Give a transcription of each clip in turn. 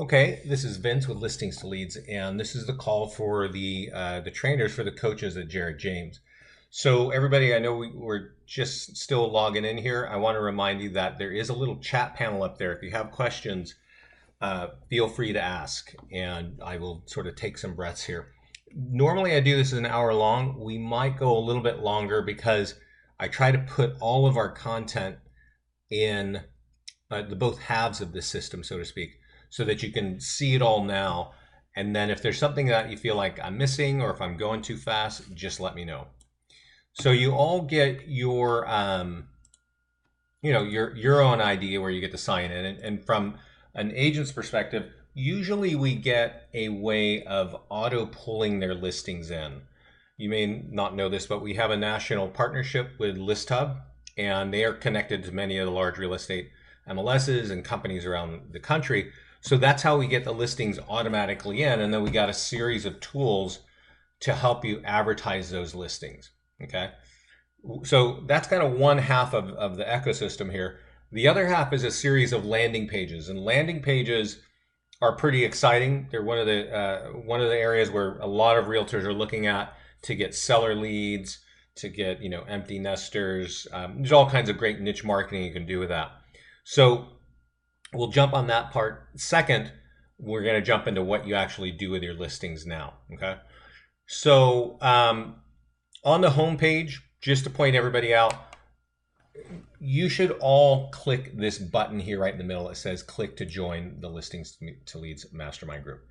Okay, this is Vince with Listings to Leads, and this is the call for the trainers for the coaches at Jared James. So everybody, I know we're just still logging in here. I want to remind you that there is a little chat panel up there. If you have questions, feel free to ask, and I will sort of take some breaths here. Normally, I do this as an hour long. We might go a little bit longer because I try to put all of our content in the both halves of the system, so to speak, so that you can see it all now. And then if there's something that you feel like I'm missing or if I'm going too fast, just let me know. So you all get your, your own ID where you get to sign in. And from an agent's perspective, usually we get a way of auto pulling their listings in. You may not know this, but we have a national partnership with ListHub, and they are connected to many of the large real estate MLSs and companies around the country. So that's how we get the listings automatically in. And then we got a series of tools to help you advertise those listings. Okay. So that's kind of one half of the ecosystem here. The other half is a series of landing pages, and landing pages are pretty exciting. They're one of the areas where a lot of realtors are looking at to get seller leads, to get empty nesters. There's all kinds of great niche marketing you can do with that. So we'll jump on that part. Second, we're going to jump into what you actually do with your listings now. Okay. So on the home page, just to point everybody out, you should all click this button here right in the middle. It says click to join the Listings to Leads Mastermind group.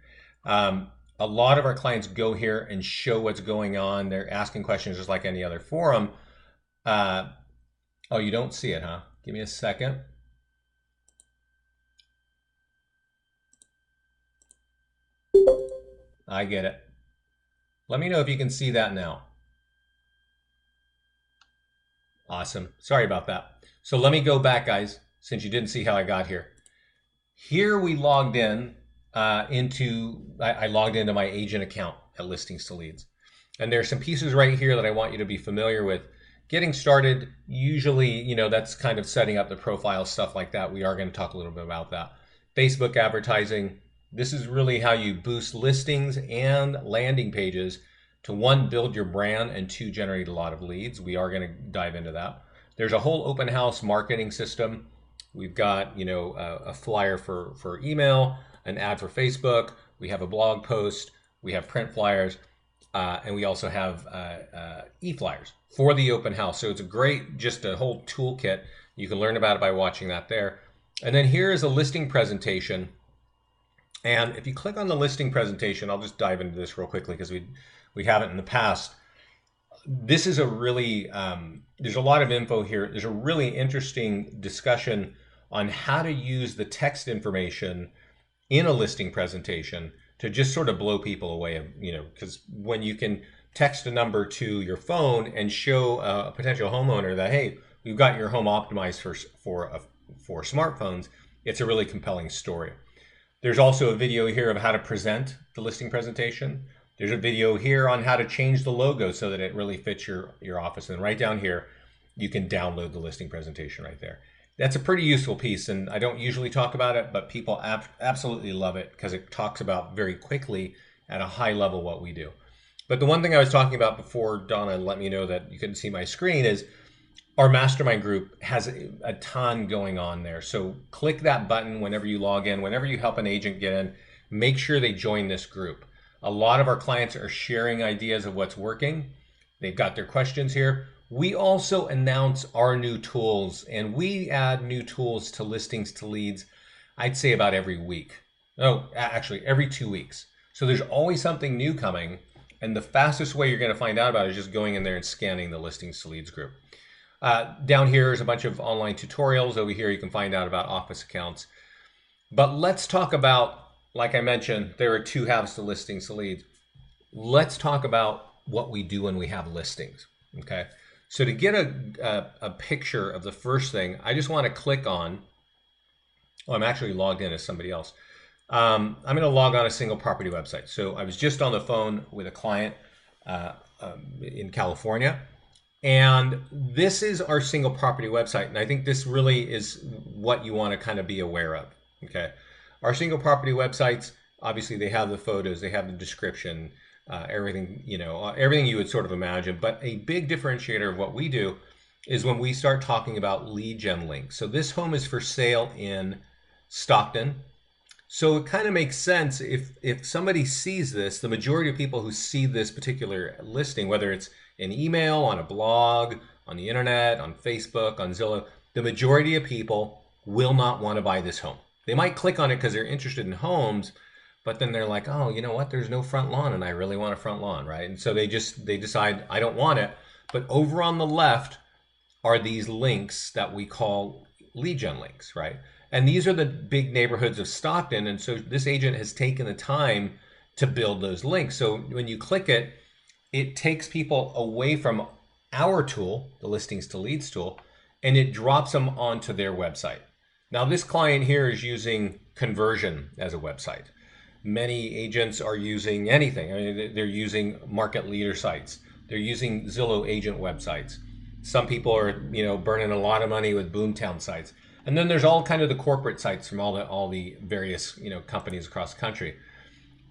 A lot of our clients go here and show what's going on. They're asking questions just like any other forum. Oh, you don't see it, huh? Give me a second. I get it. Let me know if you can see that now. Awesome. Sorry about that. So let me go back, guys, since you didn't see how I got here. Here we logged in I logged into my agent account at Listings to Leads. And there's some pieces right here that I want you to be familiar with. Getting started, usually, that's kind of setting up the profile, stuff like that. We are going to talk a little bit about that. Facebook advertising. This is really how you boost listings and landing pages to, one, build your brand, and two, generate a lot of leads. We are going to dive into that. There's a whole open house marketing system. We've got, a flyer for email, an ad for Facebook. We have a blog post. We have print flyers. And we also have e-flyers for the open house. So it's just a whole toolkit. You can learn about it by watching that there. And then here is a listing presentation. And if you click on the listing presentation, I'll just dive into this real quickly because we haven't in the past. This is a really, there's a lot of info here. There's a really interesting discussion on how to use the text information in a listing presentation to just sort of blow people away, because when you can text a number to your phone and show a potential homeowner that, hey, we've got your home optimized for smartphones, it's a really compelling story. There's also a video here of how to present the listing presentation. There's a video here on how to change the logo so that it really fits your office. And right down here, you can download the listing presentation right there. That's a pretty useful piece, and I don't usually talk about it, but people absolutely love it because it talks about very quickly at a high level what we do. But the one thing I was talking about before Donna let me know that you couldn't see my screen is our mastermind group has a ton going on there. So click that button whenever you log in, whenever you help an agent get in, make sure they join this group. A lot of our clients are sharing ideas of what's working. They've got their questions here. We also announce our new tools, and we add new tools to Listings to Leads, I'd say about every week. No, actually every 2 weeks. So there's always something new coming, and the fastest way you're going to find out about it is just going in there and scanning the Listings to Leads group. Down here is a bunch of online tutorials. Over here you can find out about office accounts. But let's talk about, like I mentioned, there are two halves to Listings to Leads. Let's talk about what we do when we have listings, okay? So to get a picture of the first thing, I just want to click on, I'm actually logged in as somebody else. I'm going to log on a single property website. So I was just on the phone with a client in California, and this is our single property website. And I think this really is what you want to kind of be aware of, okay? Our single property websites, obviously they have the photos, they have the description, everything, everything you would sort of imagine. But a big differentiator of what we do is when we start talking about lead gen links. So this home is for sale in Stockton. So it kind of makes sense if somebody sees this, the majority of people who see this particular listing, whether it's an email, on a blog, on the internet, on Facebook, on Zillow, the majority of people will not want to buy this home. They might click on it because they're interested in homes, but then they're like, oh, you know what? There's no front lawn and I really want a front lawn, right? And so they decide I don't want it. But over on the left are these links that we call lead gen links, right? And these are the big neighborhoods of Stockton. And so this agent has taken the time to build those links. So when you click it, it takes people away from our tool, the listings to leads tool, and it drops them onto their website. Now this client here is using Conversion as a website. Many agents are using anything. I mean, they're using market leader sites. They're using Zillow agent websites. Some people are, burning a lot of money with Boomtown sites. And then there's all kind of the corporate sites from all the various, companies across the country.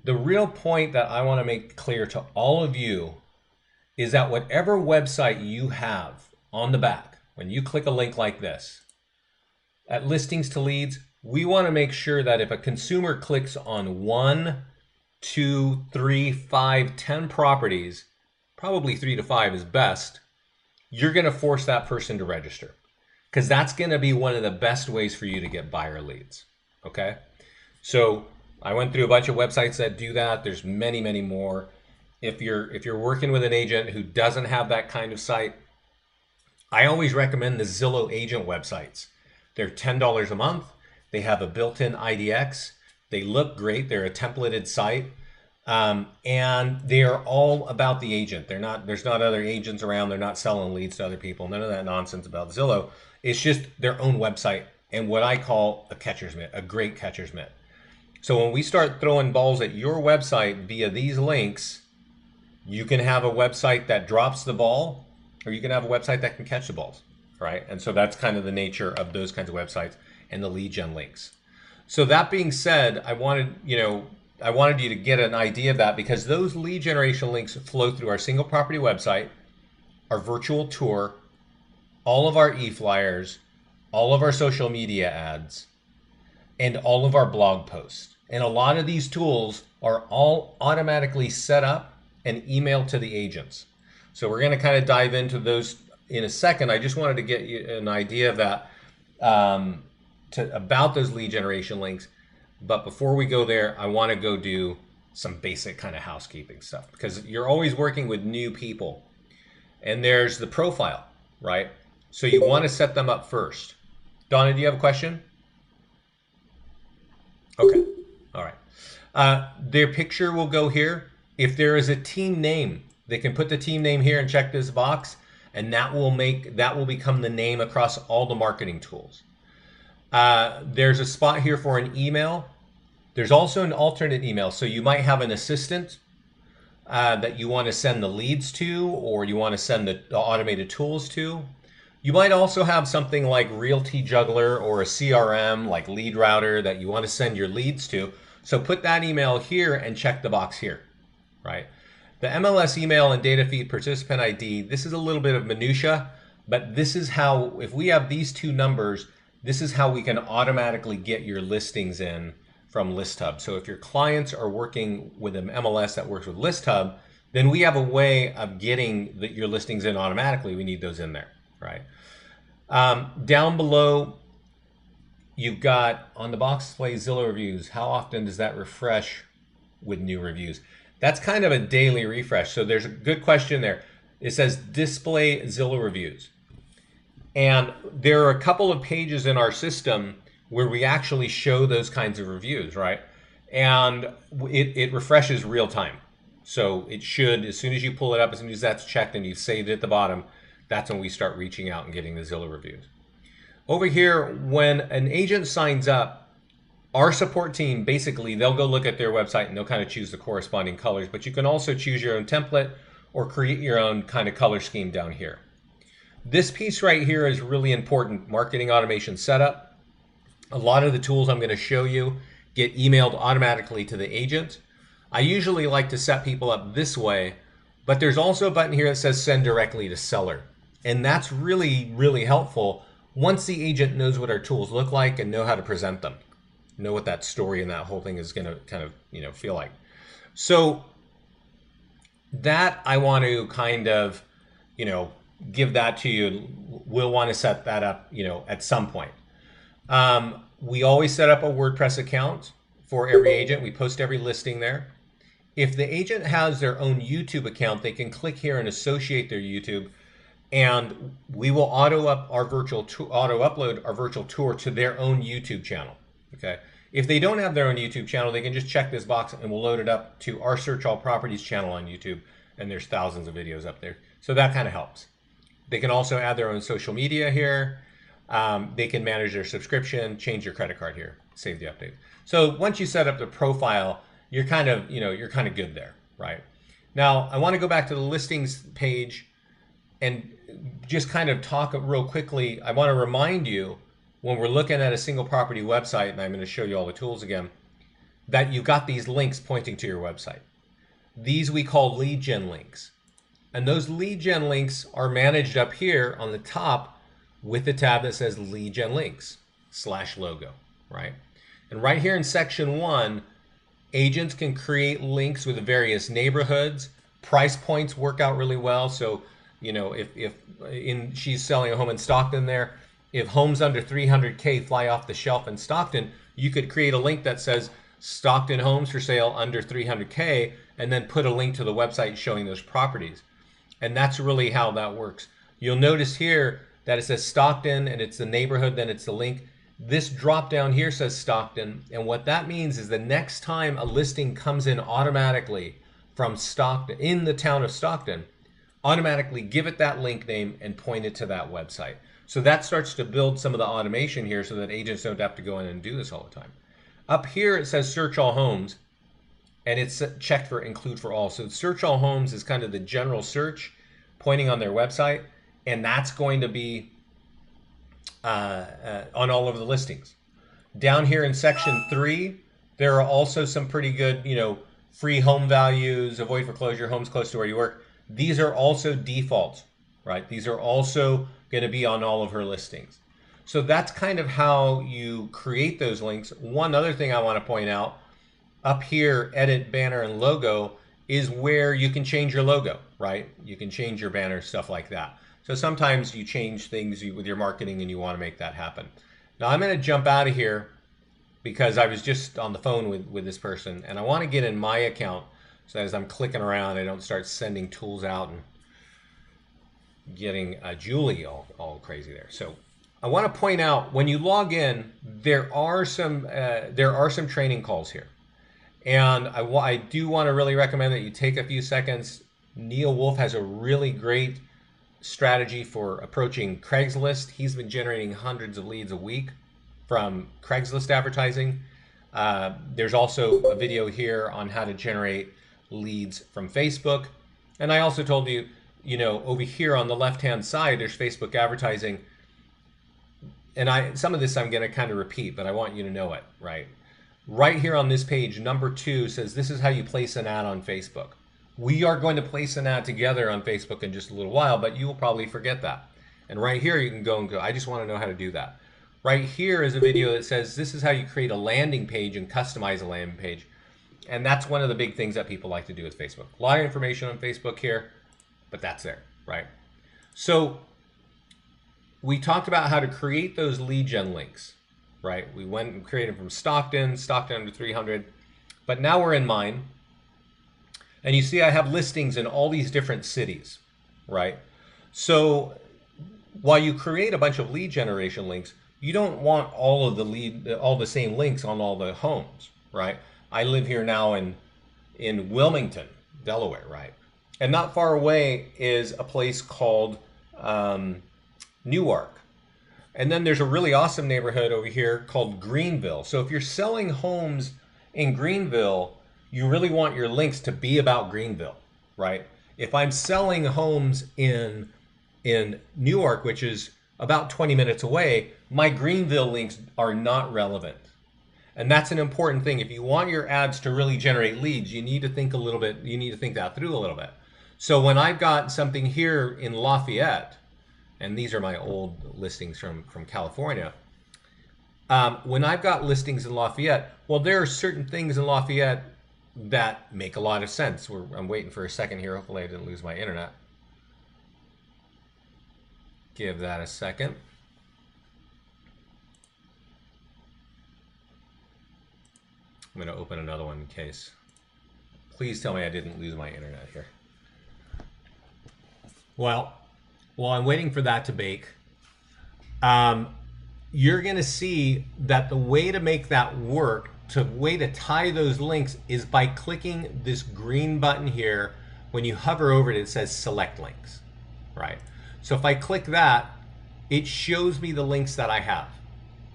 The real point that I want to make clear to all of you is that whatever website you have on the back, when you click a link like this, at listings to leads, we want to make sure that if a consumer clicks on 1, 2, 3, 5, 10 properties, probably 3 to 5 is best, you're going to force that person to register, because that's going to be one of the best ways for you to get buyer leads. Okay. So I went through a bunch of websites that do that. There's many, many more. If you're working with an agent who doesn't have that kind of site, I always recommend the Zillow agent websites. They're $10 a month. They have a built-in IDX. They look great. They're a templated site. And they are all about the agent. There's not other agents around. They're not selling leads to other people. None of that nonsense about Zillow. It's just their own website and what I call a catcher's mitt, a great catcher's mitt. So when we start throwing balls at your website via these links, you can have a website that drops the ball, or you can have a website that can catch the balls, right? And so that's kind of the nature of those kinds of websites and the lead gen links. So that being said, I wanted you to get an idea of that, because those lead generation links flow through our single property website, our virtual tour, all of our e-flyers, all of our social media ads, and all of our blog posts. And a lot of these tools are all automatically set up and emailed to the agents. So we're going to kind of dive into those in a second. I just wanted to get you an idea of that, about those lead generation links. But before we go there, I want to go do some basic kind of housekeeping stuff, because you're always working with new people. And there's the profile, right? So you want to set them up first. Donna, do you have a question? Okay. All right. Their picture will go here. If there is a team name, they can put the team name here and check this box, and that will become the name across all the marketing tools. There's a spot here for an email. There's also an alternate email. So you might have an assistant that you want to send the leads to, or you want to send the automated tools to. You might also have something like Realty Juggler or a CRM like Lead Router that you want to send your leads to. So put that email here and check the box here, right? The MLS email and data feed participant ID, this is a little bit of minutia, but this is how, if we have these two numbers, this is how we can automatically get your listings in from ListHub. So if your clients are working with an MLS that works with ListHub, then we have a way of getting your listings in automatically. We need those in there, right? Down below, you've got on the box display Zillow reviews. How often does that refresh with new reviews? That's kind of a daily refresh. So there's a good question there. It says display Zillow reviews. And there are a couple of pages in our system where we actually show those kinds of reviews, right? And it refreshes real time. So it should, as soon as you pull it up, as soon as that's checked and you've saved it at the bottom, that's when we start reaching out and getting the Zillow reviews. Over here, when an agent signs up, our support team, basically, they'll go look at their website and they'll kind of choose the corresponding colors, but you can also choose your own template or create your own kind of color scheme down here. This piece right here is really important, marketing automation setup. A lot of the tools I'm going to show you get emailed automatically to the agent. I usually like to set people up this way, but there's also a button here that says send directly to seller. And that's really, really helpful once the agent knows what our tools look like and know how to present them, know what that story and that whole thing is going to kind of, feel like. So that I want to kind of, give that to you. We'll want to set that up, at some point. We always set up a WordPress account for every agent. We post every listing there. If the agent has their own YouTube account, they can click here and associate their YouTube, and we will auto upload our virtual tour to their own YouTube channel. Okay. If they don't have their own YouTube channel, they can just check this box and we'll load it up to our Search All Properties channel on YouTube, and there's thousands of videos up there. So that kind of helps. They can also add their own social media here. They can manage their subscription, change your credit card here, save the update. So once you set up the profile, you're kind of good there, right? Now I want to go back to the listings page and just kind of talk real quickly. I want to remind you, when we're looking at a single property website, and I'm going to show you all the tools again, that you've got these links pointing to your website. These we call lead gen links. And those lead gen links are managed up here on the top with the tab that says lead gen links /logo, right? And right here in section 1, agents can create links with the various neighborhoods. Price points work out really well. So, if she's selling a home in Stockton there, if homes under 300K fly off the shelf in Stockton, you could create a link that says Stockton homes for sale under 300K, and then put a link to the website showing those properties. And that's really how that works. You'll notice here that it says Stockton, and it's the neighborhood, then it's the link. This drop down here says Stockton, and what that means is the next time a listing comes in automatically from Stockton, in the town of Stockton, automatically give it that link name and point it to that website. So that starts to build some of the automation here so that agents don't have to go in and do this all the time. Up here it says search all homes, and it's checked for include for all. So search all homes is kind of the general search pointing on their website, and that's going to be on all of the listings. Down here in section 3, there are also some pretty good, free home values, avoid foreclosure, homes close to where you work. These are also default, right? These are also going to be on all of her listings. So that's kind of how you create those links. One other thing I want to point out, up here, edit banner and logo, is where you can change your logo, right? You can change your banner, stuff like that. So sometimes you change things with your marketing and you want to make that happen. Now I'm going to jump out of here because I was just on the phone with this person, and I want to get in my account so that as I'm clicking around, I don't start sending tools out and getting Julie all crazy there. So I want to point out, when you log in, there are some training calls here. And I do want to really recommend that you take a few seconds. Neil Wolf has a really great strategy for approaching Craigslist. He's been generating hundreds of leads a week from Craigslist advertising. There's also a video here on how to generate leads from Facebook. And I also told you, over here on the left-hand side, there's Facebook advertising. And some of this I'm going to kind of repeat, but I want you to know it, right? Right here on this page, number 2 says this is how you place an ad on Facebook. We are going to place an ad together on Facebook in just a little while, but you will probably forget that. And right here you can go and go, I just want to know how to do that. Right here is a video that says this is how you create a landing page and customize a landing page. And that's one of the big things that people like to do with Facebook. A lot of information on Facebook here, but that's there, right? So we talked about how to create those lead gen links, right? We went and created from Stockton under 300, but now we're in mine. And you see I have listings in all these different cities, right? So while you create a bunch of lead generation links, you don't want all the same links on all the homes, right? I live here now in Wilmington, Delaware, right? And not far away is a place called Newark. And then there's a really awesome neighborhood over here called Greenville. So if you're selling homes in Greenville, you really want your links to be about Greenville, right? If I'm selling homes in Newark, which is about 20 minutes away, my Greenville links are not relevant. And that's an important thing. If you want your ads to really generate leads, you need to think a little bit, you need to think that through a little bit. So when I've got something here in Lafayette, and these are my old listings from California, when I've got listings in Lafayette, well, there are certain things in Lafayette that make a lot of sense. I'm waiting for a second here. Hopefully I didn't lose my internet. Give that a second. I'm going to open another one in case. Please tell me I didn't lose my internet here. Well, while I'm waiting for that to bake, you're going to see that the way to make that work, the way to tie those links, is by clicking this green button here. When you hover over it, it says select links, right? So if I click that, it shows me the links that I have.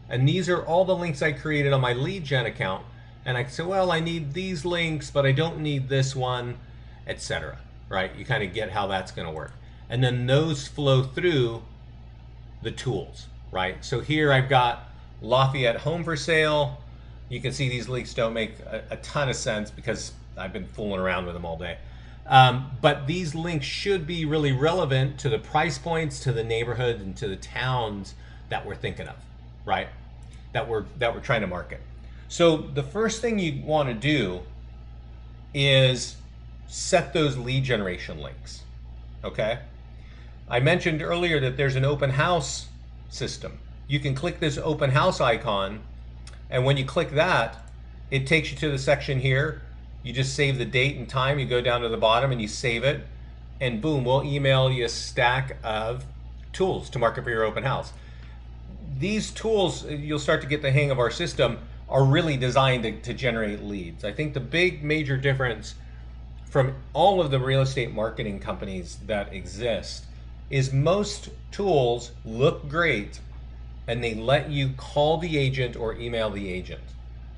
And these are all the links I created on my lead gen account. And I can say, well, I need these links, but I don't need this one, etc. Right? You kind of get how that's going to work. And then those flow through the tools, right? So here I've got Lafayette home for sale. You can see these links don't make a ton of sense because I've been fooling around with them all day. But these links should be really relevant to the price points, to the neighborhood, and to the towns that we're thinking of, right? That we're trying to market. So the first thing you want to do is set those lead generation links, okay? I mentioned earlier that there's an open house system. You can click this open house icon, and when you click that, it takes you to the section here. You just save the date and time, you go down to the bottom and you save it, and boom, we'll email you a stack of tools to market for your open house. These tools, you'll start to get the hang of our system, are really designed to generate leads. I think the big major difference from all of the real estate marketing companies that exist is most tools look great and they let you call the agent or email the agent.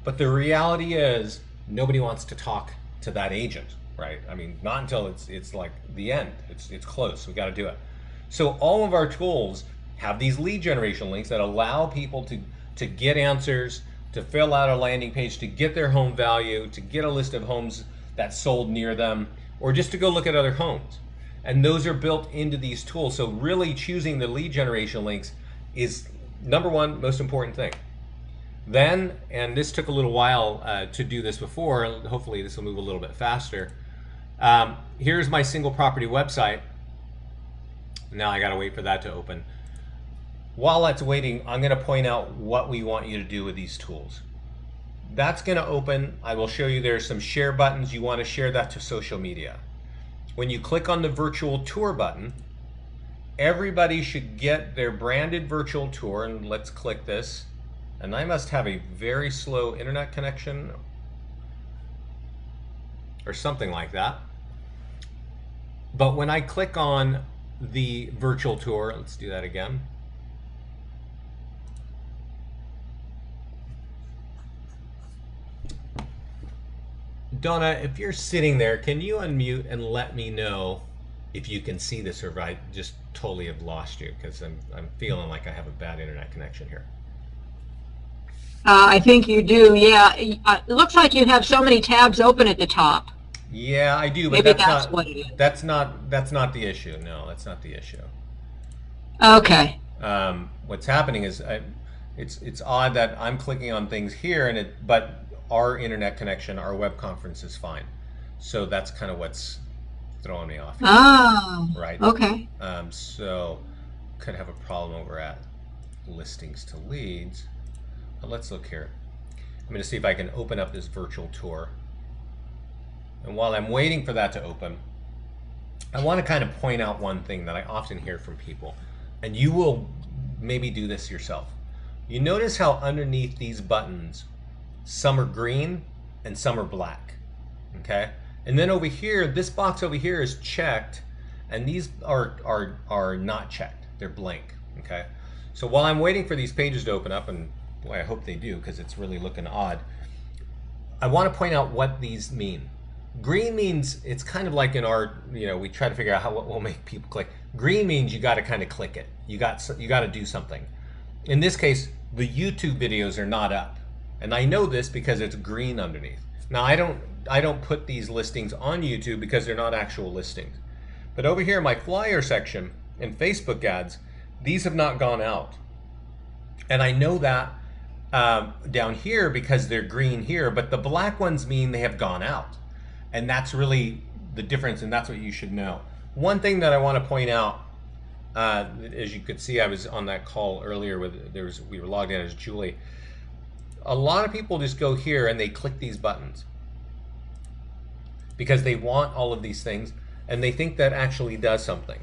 But the reality is nobody wants to talk to that agent, right? I mean, not until it's like the end, it's close, we got to do it. So all of our tools have these lead generation links that allow people to get answers, to fill out a landing page, to get their home value, to get a list of homes that sold near them, or just to go look at other homes. And those are built into these tools. So really choosing the lead generation links is number one most important thing. Then, and this took a little while to do this before, hopefully this will move a little bit faster. Here's my single property website. Now I gotta wait for that to open. While that's waiting, I'm going to point out what we want you to do with these tools. That's going to open. I will show you there's some share buttons. You want to share that to social media. When you click on the virtual tour button, everybody should get their branded virtual tour, and let's click this. And I must have a very slow internet connection or something like that. But when I click on the virtual tour, let's do that again. Donna, if you're sitting there, can you unmute and let me know if you can see this, or if I just totally have lost you, because I'm feeling like I have a bad internet connection here. I think you do, yeah. It looks like you have so many tabs open at the top. Yeah, I do, but maybe that's what it is. That's not the issue. No, that's not the issue. Okay. What's happening is it's odd that I'm clicking on things here, but our internet connection, our web conference is fine. So that's kind of what's throwing me off here. Oh, right. Okay. So could have a problem over at listings to leads. But let's look here. I'm going to see if I can open up this virtual tour. And while I'm waiting for that to open, I want to kind of point out one thing that I often hear from people, and you will maybe do this yourself. You notice how underneath these buttons, some are green and some are black, okay? And then over here, this box over here is checked, and these are not checked. They're blank, okay? So while I'm waiting for these pages to open up, and boy, I hope they do because it's really looking odd, I want to point out what these mean. Green means it's kind of like in art, we try to figure out what will make people click. Green means you got to kind of click it. You got to do something. In this case, the YouTube videos are not up. And I know this because it's green underneath. Now I don't put these listings on YouTube because they're not actual listings. But over here in my flyer section in Facebook ads, these have not gone out. And I know that down here because they're green here, but the black ones mean they have gone out. And that's really the difference, and that's what you should know. One thing that I want to point out, as you could see, I was on that call earlier with we were logged in as Julie. A lot of people just go here and they click these buttons because they want all of these things and they think that actually does something.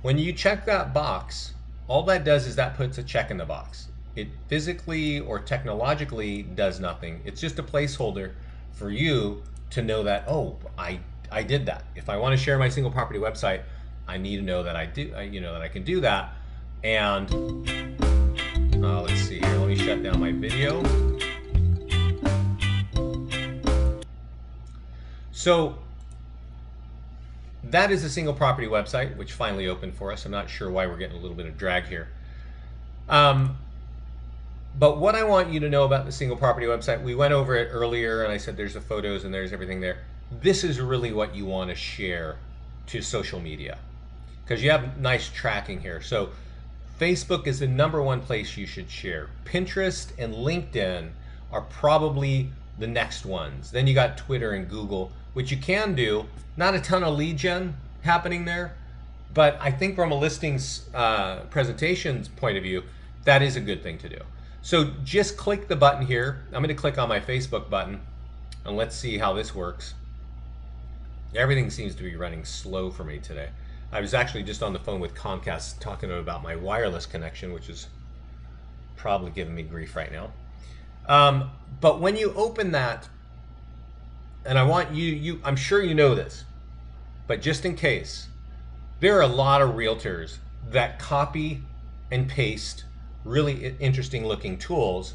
When you check that box, all that does is that puts a check in the box. It physically or technologically does nothing. It's just a placeholder for you to know that, oh, I did that. If I want to share my single property website, I need to know that I do, that I can do that. And let's see here. Let me shut down my video. So that is a single property website, which finally opened for us. I'm not sure why we're getting a little bit of drag here. But what I want you to know about the single property website, we went over it earlier and I said there's the photos and there's everything there. This is really what you want to share to social media because you have nice tracking here. So Facebook is the #1 place you should share. Pinterest and LinkedIn are probably the next ones. Then you got Twitter and Google, which you can do. Not a ton of lead gen happening there, but I think from a listings presentations point of view, that is a good thing to do. So just click the button here. I'm going to click on my Facebook button and let's see how this works. Everything seems to be running slow for me today. I was actually just on the phone with Comcast talking to them about my wireless connection, which is probably giving me grief right now. But when you open that, and I want I'm sure you know this, but just in case, there are a lot of realtors that copy and paste really interesting looking tools.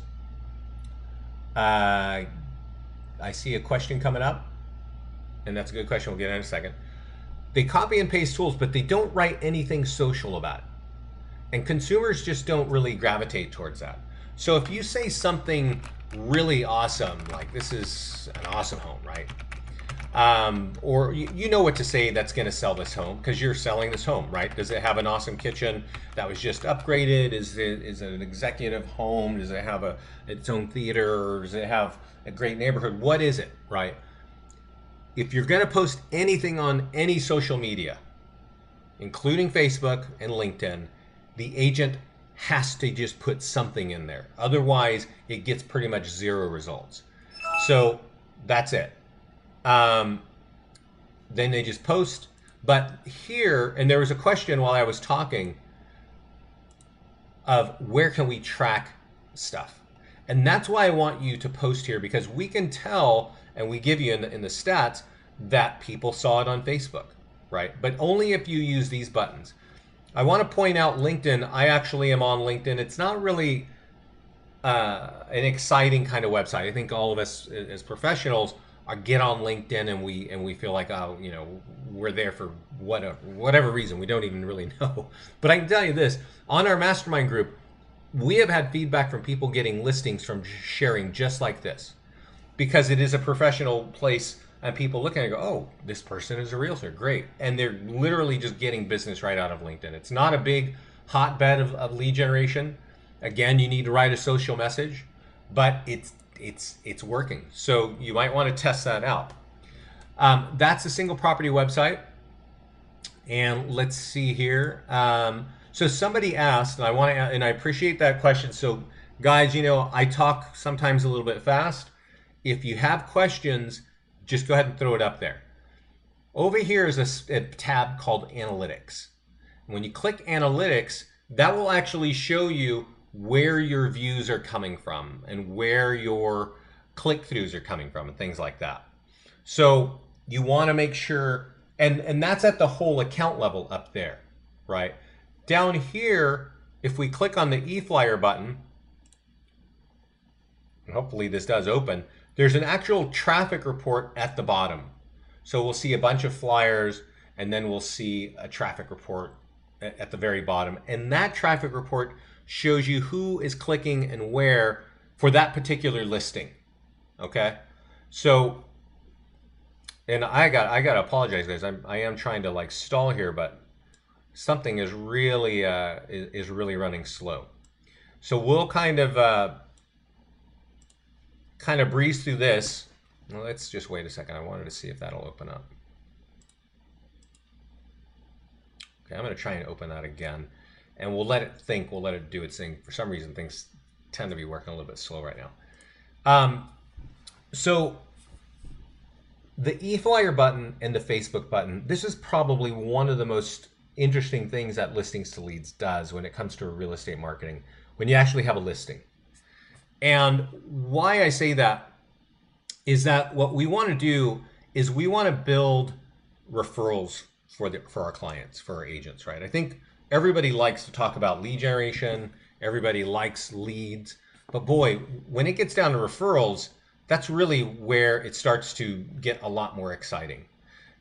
I see a question coming up, and that's a good question. We'll get in a second. They copy and paste tools, but they don't write anything social about it. And consumers just don't really gravitate towards that. So if you say something really awesome, like this is an awesome home, right? Or you know what to say that's going to sell this home because you're selling this home, right? Does it have an awesome kitchen that was just upgraded? Is it an executive home? Does it have its own theater? Or does it have a great neighborhood? What is it, right? If you're going to post anything on any social media, including Facebook and LinkedIn, the agent has to just put something in there. Otherwise, it gets pretty much 0 results. So that's it. Then they just post. But here, and there was a question while I was talking of where can we track stuff? And that's why I want you to post here, because we can tell, and we give you in the stats, that people saw it on Facebook, right? But only if you use these buttons. I want to point out LinkedIn. I actually am on LinkedIn. It's not really an exciting kind of website. I think all of us as professionals get on LinkedIn and we feel like, oh, we're there for whatever reason. We don't even really know. But I can tell you this, on our mastermind group, we have had feedback from people getting listings from sharing just like this, because it is a professional place and people look at it and go, oh, this person is a realtor, great. And they're literally just getting business right out of LinkedIn. It's not a big hotbed of lead generation. Again, you need to write a social message, but it's working. So you might want to test that out. That's a single property website. And let's see here. So somebody asked, and I appreciate that question. So guys, I talk sometimes a little bit fast. If you have questions, just go ahead and throw it up there. Over here is a tab called Analytics. When you click Analytics, that will actually show you where your views are coming from and where your click-throughs are coming from and things like that. So you want to make sure, and that's at the whole account level up there, right? Down here, if we click on the eFlyer button, and hopefully this does open, there's an actual traffic report at the bottom. So we'll see a bunch of flyers and then we'll see a traffic report at the very bottom. And that traffic report shows you who is clicking and where for that particular listing. Okay, so, and I gotta apologize, guys. I am trying to like stall here, but something is really is really running slow. So we'll kind of breeze through this. Well, let's just wait a second. I wanted to see if that'll open up. Okay, I'm going to try and open that again, and we'll let it think. We'll let it do its thing. For some reason, things tend to be working a little bit slow right now. So the eFlyer button and the Facebook button, this is probably one of the most interesting things that Listings to Leads does when it comes to real estate marketing, when you actually have a listing. And why I say that is that what we want to do is we want to build referrals for our clients, for our agents, right? I think everybody likes to talk about lead generation, everybody likes leads, but boy, when it gets down to referrals, that's really where it starts to get a lot more exciting.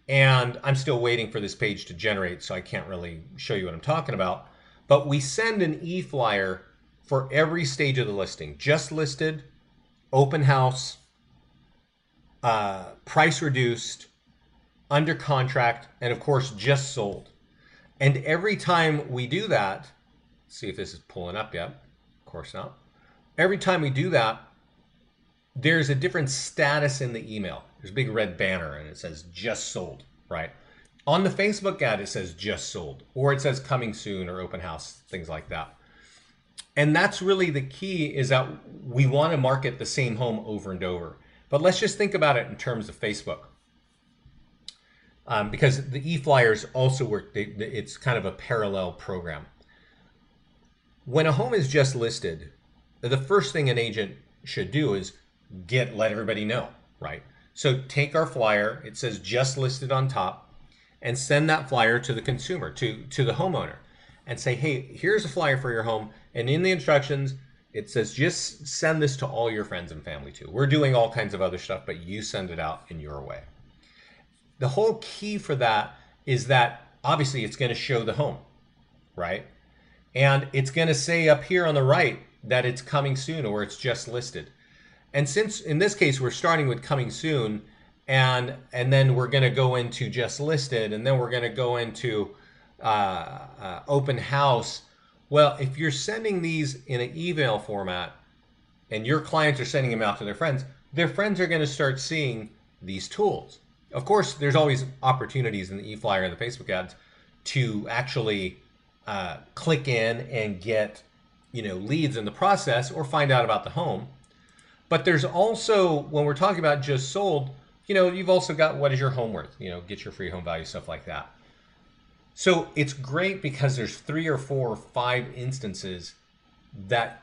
And I'm still waiting for this page to generate, so I can't really show you what I'm talking about. But we send an e-flyer for every stage of the listing: just listed, open house, price reduced, under contract, and of course just sold. And every time we do that, see if this is pulling up yet. Of course not. Every time we do that, there's a different status in the email. There's a big red banner and it says just sold, right? On the Facebook ad, it says just sold, or it says coming soon, or open house, things like that. And that's really the key, is that we want to market the same home over and over. But let's just think about it in terms of Facebook. Because the e-flyers also work, it's kind of a parallel program. When a home is just listed, the first thing an agent should do is let everybody know, right? So take our flyer, it says just listed on top, and send that flyer to the consumer, to the homeowner, and say, hey, here's a flyer for your home. And in the instructions, it says just send this to all your friends and family too. We're doing all kinds of other stuff, but you send it out in your way. The whole key for that is that obviously it's going to show the home, right? And it's going to say up here on the right that it's coming soon, or it's just listed. And since in this case we're starting with coming soon, and then we're going to go into just listed, and then we're going to go into open house. Well, if you're sending these in an email format and your clients are sending them out to their friends are going to start seeing these tools. Of course, there's always opportunities in the e-flyer and the Facebook ads to actually click in and get, leads in the process, or find out about the home. But there's also, when we're talking about just sold, you've also got what is your home worth, get your free home value, stuff like that. So it's great because there's 3 or 4 or 5 instances that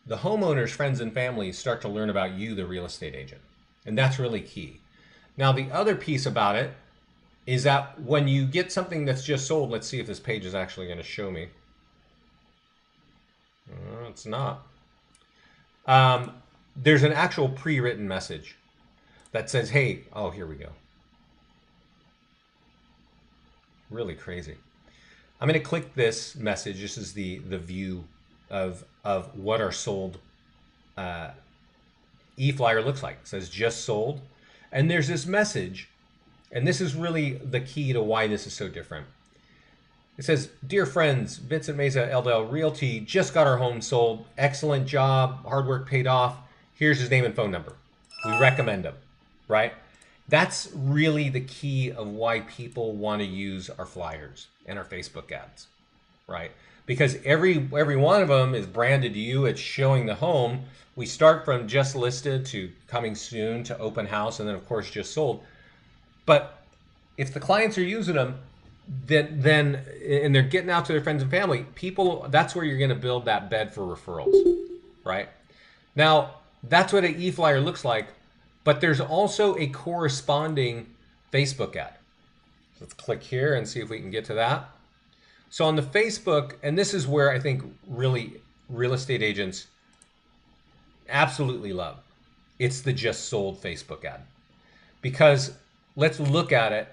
the homeowner's friends and family start to learn about you, the real estate agent. And that's really key. Now, the other piece about it is that when you get something that's just sold, let's see if this page is actually going to show me. It's not. There's an actual pre-written message that says, hey, oh, here we go. Really crazy. I'm going to click this message. This is the view of what our sold e-flyer looks like. It says just sold. And there's this message, and this is really the key to why this is so different. It says, dear friends, Vincent Meza, L2L Realty, just got our home sold. Excellent job. Hard work paid off. Here's his name and phone number. We recommend him, right? That's really the key of why people want to use our flyers and our Facebook ads, right? Because every one of them is branded to you. It's showing the home. We start from just listed to coming soon to open house, and then of course just sold. But if the clients are using them, then and they're getting out to their friends and family, that's where you're going to build that bed for referrals, right? Now, that's what an e-flyer looks like, but there's also a corresponding Facebook ad. Let's click here and see if we can get to that. So on the Facebook, and this is where I think really real estate agents absolutely love, it's the just sold Facebook ad. Because let's look at it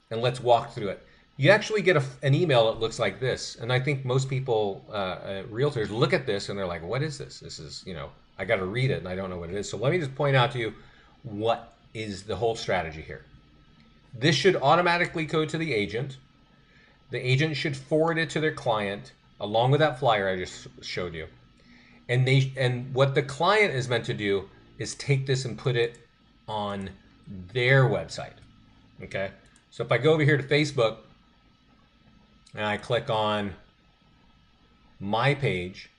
and let's walk through it. You actually get an email that looks like this. And I think most people, realtors, look at this and they're like, what is this? This is, I got to read it and I don't know what it is. So let me just point out to you what is the whole strategy here. This should automatically go to the agent. The agent should forward it to their client along with that flyer I just showed you. And what the client is meant to do is take this and put it on their website. Okay? So if I go over here to Facebook and I click on my page,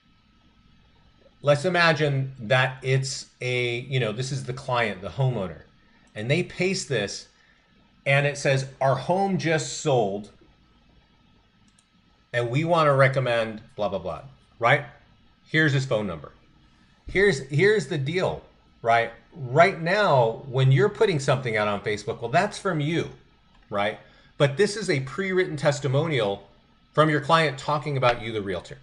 let's imagine that it's this is the client, the homeowner, and they paste this and it says, our home just sold and we want to recommend blah, blah, blah, right? Here's his phone number. Here's the deal, right? Right now, when you're putting something out on Facebook, well, that's from you, right? But this is a pre-written testimonial from your client talking about you, the realtor.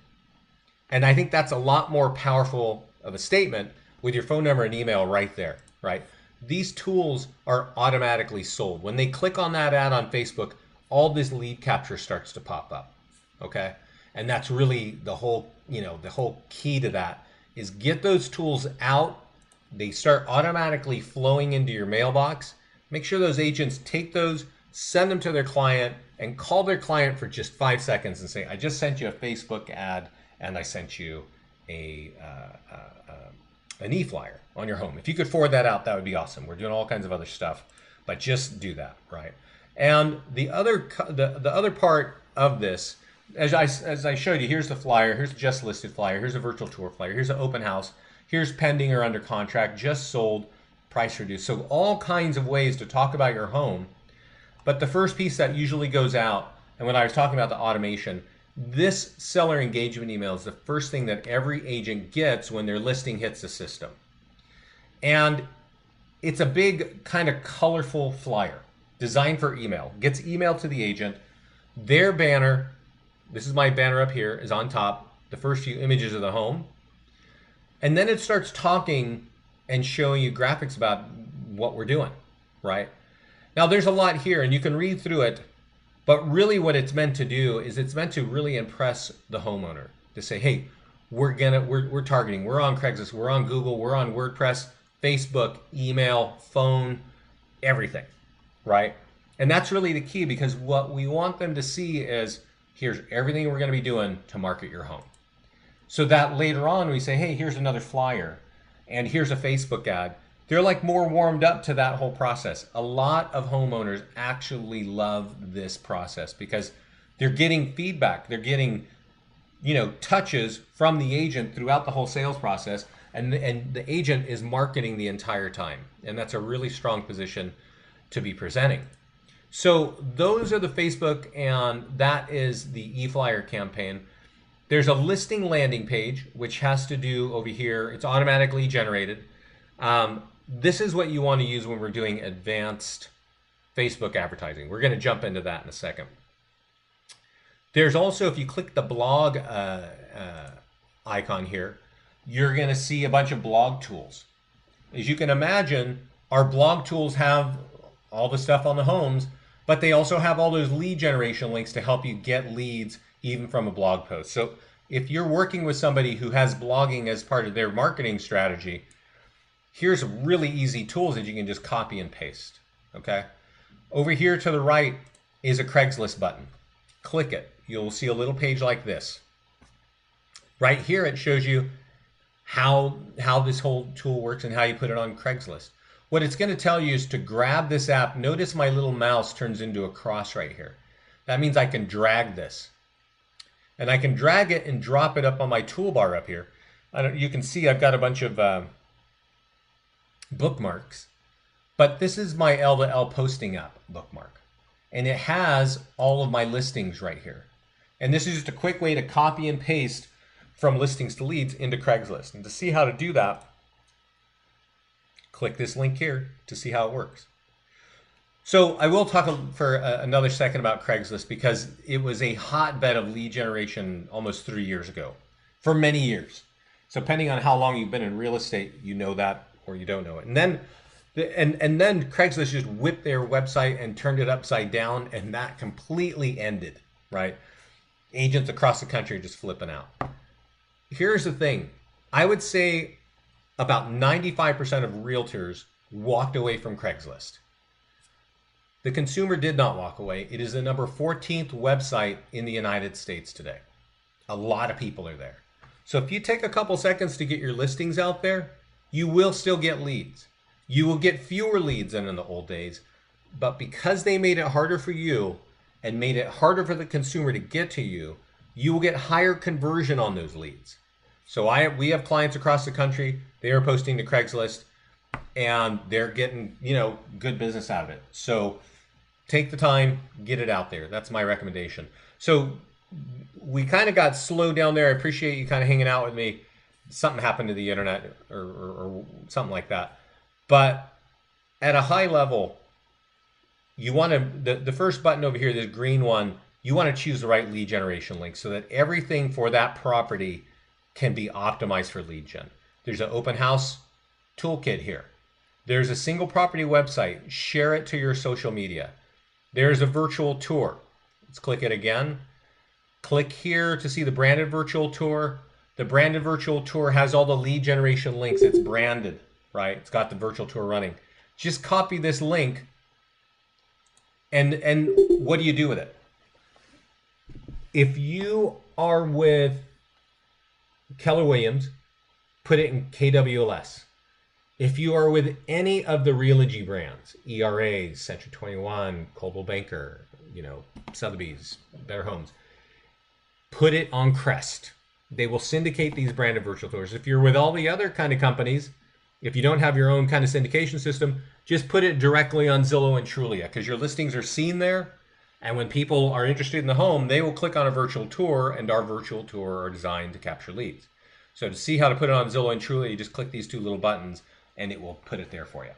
And I think that's a lot more powerful of a statement with your phone number and email right there, right? These tools are automatically sold. When they click on that ad on Facebook, all this lead capture starts to pop up, okay? And that's really the whole key to that is get those tools out. They start automatically flowing into your mailbox. Make sure those agents take those, send them to their client, and call their client for just 5 seconds and say, I just sent you a Facebook ad and I sent you an e-flyer on your home. If you could forward that out, that would be awesome. We're doing all kinds of other stuff, but just do that, right? And the other part of this, as I showed you, here's the flyer, here's the just listed flyer, here's a virtual tour flyer, here's an open house, here's pending or under contract, just sold, price reduced. So all kinds of ways to talk about your home. But the first piece that usually goes out, and when I was talking about the automation, this seller engagement email is the first thing that every agent gets when their listing hits the system. And it's a big kind of colorful flyer designed for email. Gets emailed to the agent. Their banner, this is my banner up here, is on top, the first few images of the home. And then it starts talking and showing you graphics about what we're doing, right? Now there's a lot here and you can read through it, but really what it's meant to do is it's meant to really impress the homeowner. To say, hey, we're targeting, we're on Craigslist, we're on Google, we're on WordPress, Facebook, email, phone, everything, right? And that's really the key, because what we want them to see is, here's everything we're going to be doing to market your home. So that later on we say, hey, here's another flyer and here's a Facebook ad. They're like more warmed up to that whole process. A lot of homeowners actually love this process because they're getting feedback. They're getting, touches from the agent throughout the whole sales process, and the agent is marketing the entire time. And that's a really strong position to be presenting. So those are the Facebook, and that is the e-flyer campaign. There's a listing landing page, which has to do over here. It's automatically generated. This is what you want to use when we're doing advanced Facebook advertising. We're going to jump into that in a second. There's also, if you click the blog icon here, you're going to see a bunch of blog tools. As you can imagine, our blog tools have all the stuff on the homes, but they also have all those lead generation links to help you get leads even from a blog post. So if you're working with somebody who has blogging as part of their marketing strategy, here's really easy tools that you can just copy and paste, okay? Over here to the right is a Craigslist button. Click it. You'll see a little page like this. Right here, it shows you how this whole tool works and how you put it on Craigslist. What it's going to tell you is to grab this app. Notice my little mouse turns into a cross right here. That means I can drag this. And I can drag it and drop it up on my toolbar up here. You can see I've got a bunch of bookmarks. But this is my L2L posting app bookmark. And it has all of my listings right here. And this is just a quick way to copy and paste from listings to leads into Craigslist. And to see how to do that, click this link here to see how it works. So I will talk for another second about Craigslist, because it was a hotbed of lead generation almost 3 years ago, for many years. So depending on how long you've been in real estate, you know that or you don't know it. And then Craigslist just whipped their website and turned it upside down, and that completely ended, right? Agents across the country are just flipping out. Here's the thing. I would say about 95% of realtors walked away from Craigslist. The consumer did not walk away. It is the number 14th website in the United States today. A lot of people are there. So if you take a couple seconds to get your listings out there, you will still get leads. You will get fewer leads than in the old days, but because they made it harder for you and made it harder for the consumer to get to you, you will get higher conversion on those leads. So we have clients across the country, they are posting to Craigslist and they're getting, good business out of it. So take the time, get it out there. That's my recommendation. So we kind of got slowed down there. I appreciate you kind of hanging out with me. Something happened to the internet or something like that. But at a high level, you want to, the first button over here, this green one, you want to choose the right lead generation link so that everything for that property can be optimized for lead gen. There's an open house toolkit here. There's a single property website. Share it to your social media. There's a virtual tour. Let's click it again. Click here to see the branded virtual tour. The branded virtual tour has all the lead generation links. It's branded, right? It's got the virtual tour running. Just copy this link and what do you do with it? If you are with Keller Williams, put it in KWLS. If you are with any of the Realogy brands, ERAs, Century 21, Coldwell Banker, Sotheby's, Better Homes, put it on Crest. They will syndicate these branded virtual tours. If you're with all the other kind of companies, if you don't have your own kind of syndication system, just put it directly on Zillow and Trulia because your listings are seen there. And when people are interested in the home, they will click on a virtual tour, and our virtual tour are designed to capture leads. So to see how to put it on Zillow and Trulia, you just click these two little buttons and it will put it there for you.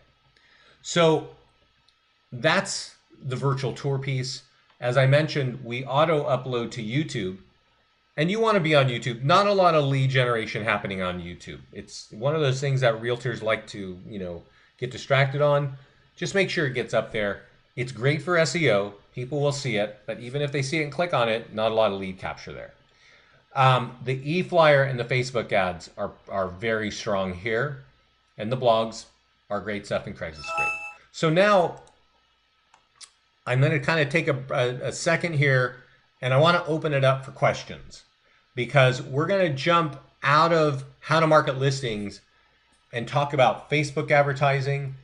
So that's the virtual tour piece. As I mentioned, we auto upload to YouTube, and you want to be on YouTube. Not a lot of lead generation happening on YouTube. It's one of those things that realtors like to, get distracted on. Just make sure it gets up there. It's great for SEO. People will see it, but even if they see it and click on it, not a lot of lead capture there. The e-flyer and the Facebook ads are very strong here, and the blogs are great stuff, and Craigslist is great. So now I'm going to kind of take a second here, and I want to open it up for questions because we're going to jump out of how to market listings and talk about Facebook advertising,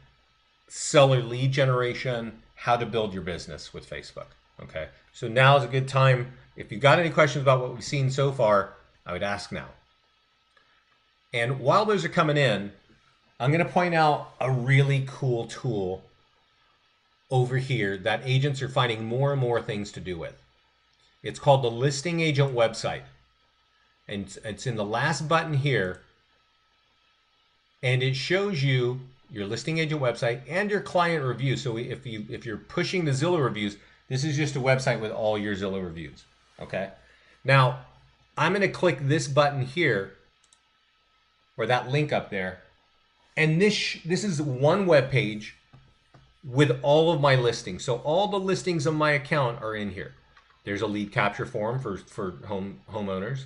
seller lead generation, how to build your business with Facebook. Okay, so now is a good time. If you've got any questions about what we've seen so far, I would ask now. And while those are coming in, I'm going to point out a really cool tool over here that agents are finding more and more things to do with. It's called the Listing Agent website. And it's in the last button here. And it shows you your listing agent website and your client review. So if you're pushing the Zillow reviews, this is just a website with all your Zillow reviews. Okay. Now I'm going to click this button here, or that link up there, and this is one web page with all of my listings. So all the listings of my account are in here. There's a lead capture form for homeowners,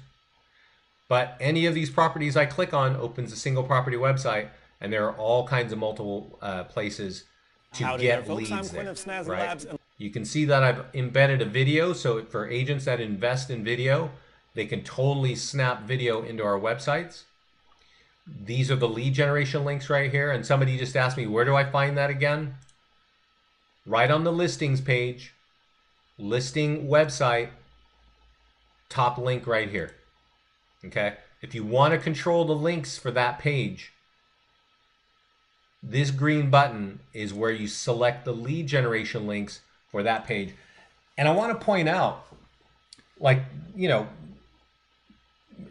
but any of these properties I click on opens a single property website. And there are all kinds of multiple places to get leads there, right? You can see that I've embedded a video. So for agents that invest in video, they can totally snap video into our websites. These are the lead generation links right here. And somebody just asked me, where do I find that again? Right on the listings page, listing website, top link right here. Okay. If you want to control the links for that page, this green button is where you select the lead generation links for that page. And I want to point out, you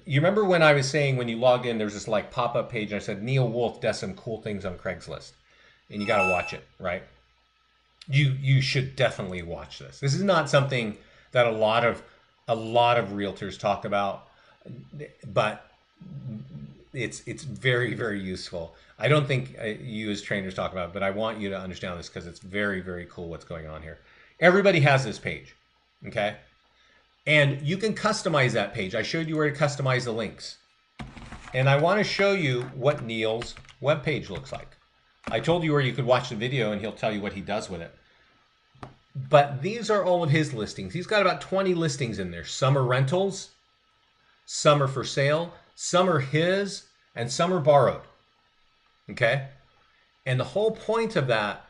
remember when I was saying when you logged in, there's this pop-up page and I said, Neil Wolf does some cool things on Craigslist and you got to watch it, right? You should definitely watch this. This is not something that a lot of realtors talk about, but it's very, very useful. I don't think you as trainers talk about it, but I want you to understand this because it's very, very cool what's going on here. Everybody has this page, okay? And you can customize that page. I showed you where to customize the links. And I want to show you what Neil's webpage looks like. I told you where you could watch the video and he'll tell you what he does with it. But these are all of his listings. He's got about 20 listings in there. Some are rentals, some are for sale, some are his, and some are borrowed. Okay? And the whole point of that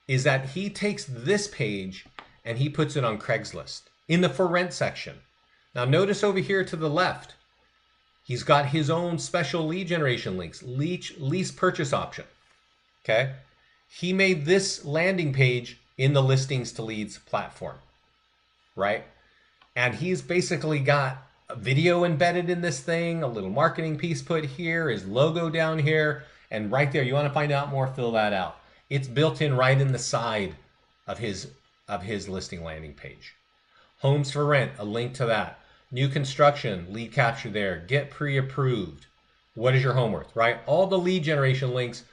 is that he takes this page and he puts it on Craigslist in the for rent section. Now notice over here to the left, he's got his own special lead generation links, lease purchase option. Okay? He made this landing page in the listings to leads platform, right? And he's basically got a video embedded in this thing, a little marketing piece put here, his logo down here, and right there, you want to find out more, fill that out. It's built in right in the side of his listing landing page. Homes for rent, a link to that. New construction, lead capture there. Get pre-approved. What is your home worth, right? All the lead generation links,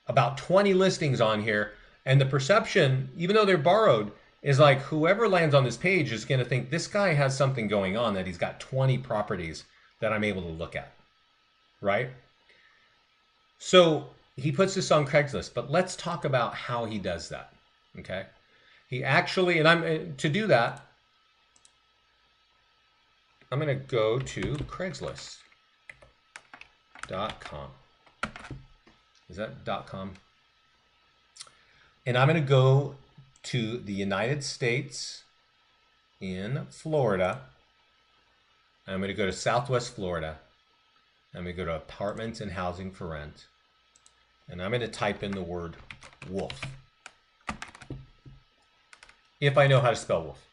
about 20 listings on here. And the perception, even though they're borrowed, is like whoever lands on this page is going to think this guy has something going on, that he's got 20 properties that I'm able to look at, right? So he puts this on Craigslist, but let's talk about how he does that, okay? He actually, and to do that, I'm going to go to Craigslist.com. Is that .com? And I'm going to go to the United States in Florida. I'm going to go to Southwest Florida. I'm going to go to apartments and housing for rent. And I'm going to type in the word wolf. If I know how to spell wolf.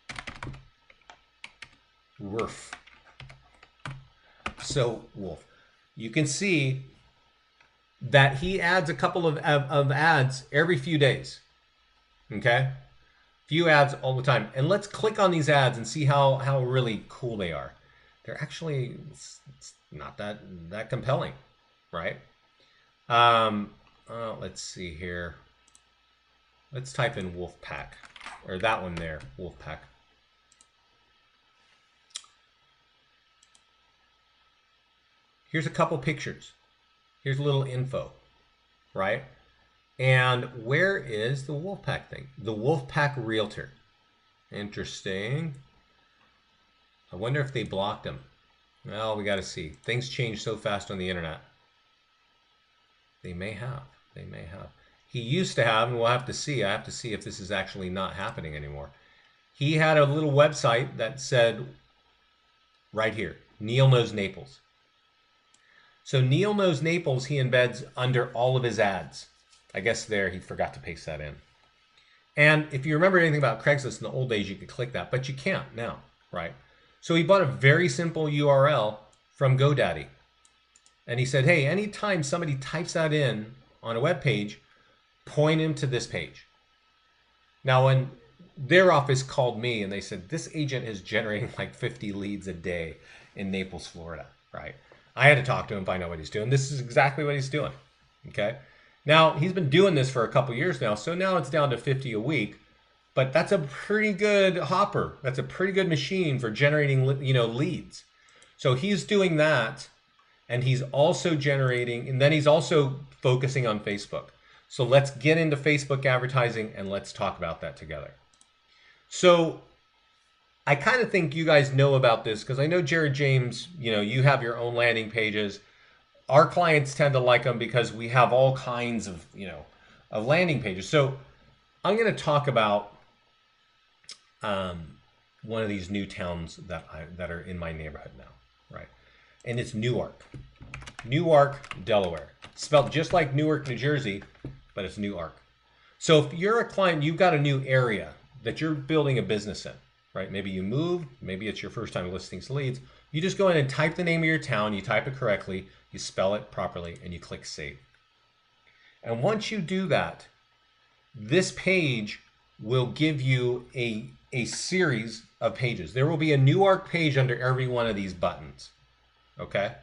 Wolf. So wolf. You can see that he adds a couple of ads every few days. Okay? Few ads all the time. And let's click on these ads and see how really cool they are. They're actually it's not that compelling, right? Let's see here. Let's type in Wolfpack, or that one there, Wolfpack. Here's a couple pictures. Here's a little info, right? And where is the Wolfpack thing? The Wolfpack Realtor. Interesting. I wonder if they blocked him. Well, we got to see. Things change so fast on the internet. They may have. They may have. He used to have, and we'll have to see. I have to see if this is actually not happening anymore. He had a little website that said, right here, Neil Knows Naples. So Neil Knows Naples, he embeds under all of his ads. I guess there he forgot to paste that in. And if you remember anything about Craigslist in the old days, you could click that, but you can't now, right? So he bought a very simple URL from GoDaddy. And he said, hey, anytime somebody types that in on a web page, point him to this page. Now, when their office called me and they said, this agent is generating like 50 leads a day in Naples, Florida, right? I had to talk to him, find out what he's doing. This is exactly what he's doing, okay? Now, he's been doing this for a couple years now, so now it's down to 50 a week, but that's a pretty good hopper. That's a pretty good machine for generating, leads. So he's doing that, and he's also generating, and then he's also focusing on Facebook. So let's get into Facebook advertising, and let's talk about that together. So I kind of think you guys know about this, because I know Jared James, you have your own landing pages. Our clients tend to like them because we have all kinds of, of landing pages. So I'm going to talk about one of these new towns that are in my neighborhood now, right? And it's Newark, Delaware. Spelled just like Newark, New Jersey, but it's Newark. So if you're a client, you've got a new area that you're building a business in, right? Maybe you moved, maybe it's your first time listing leads. You just go in and type the name of your town, you type it correctly, you spell it properly, and you click save. And once you do that, this page will give you a series of pages. There will be a Newark page under every one of these buttons, okay?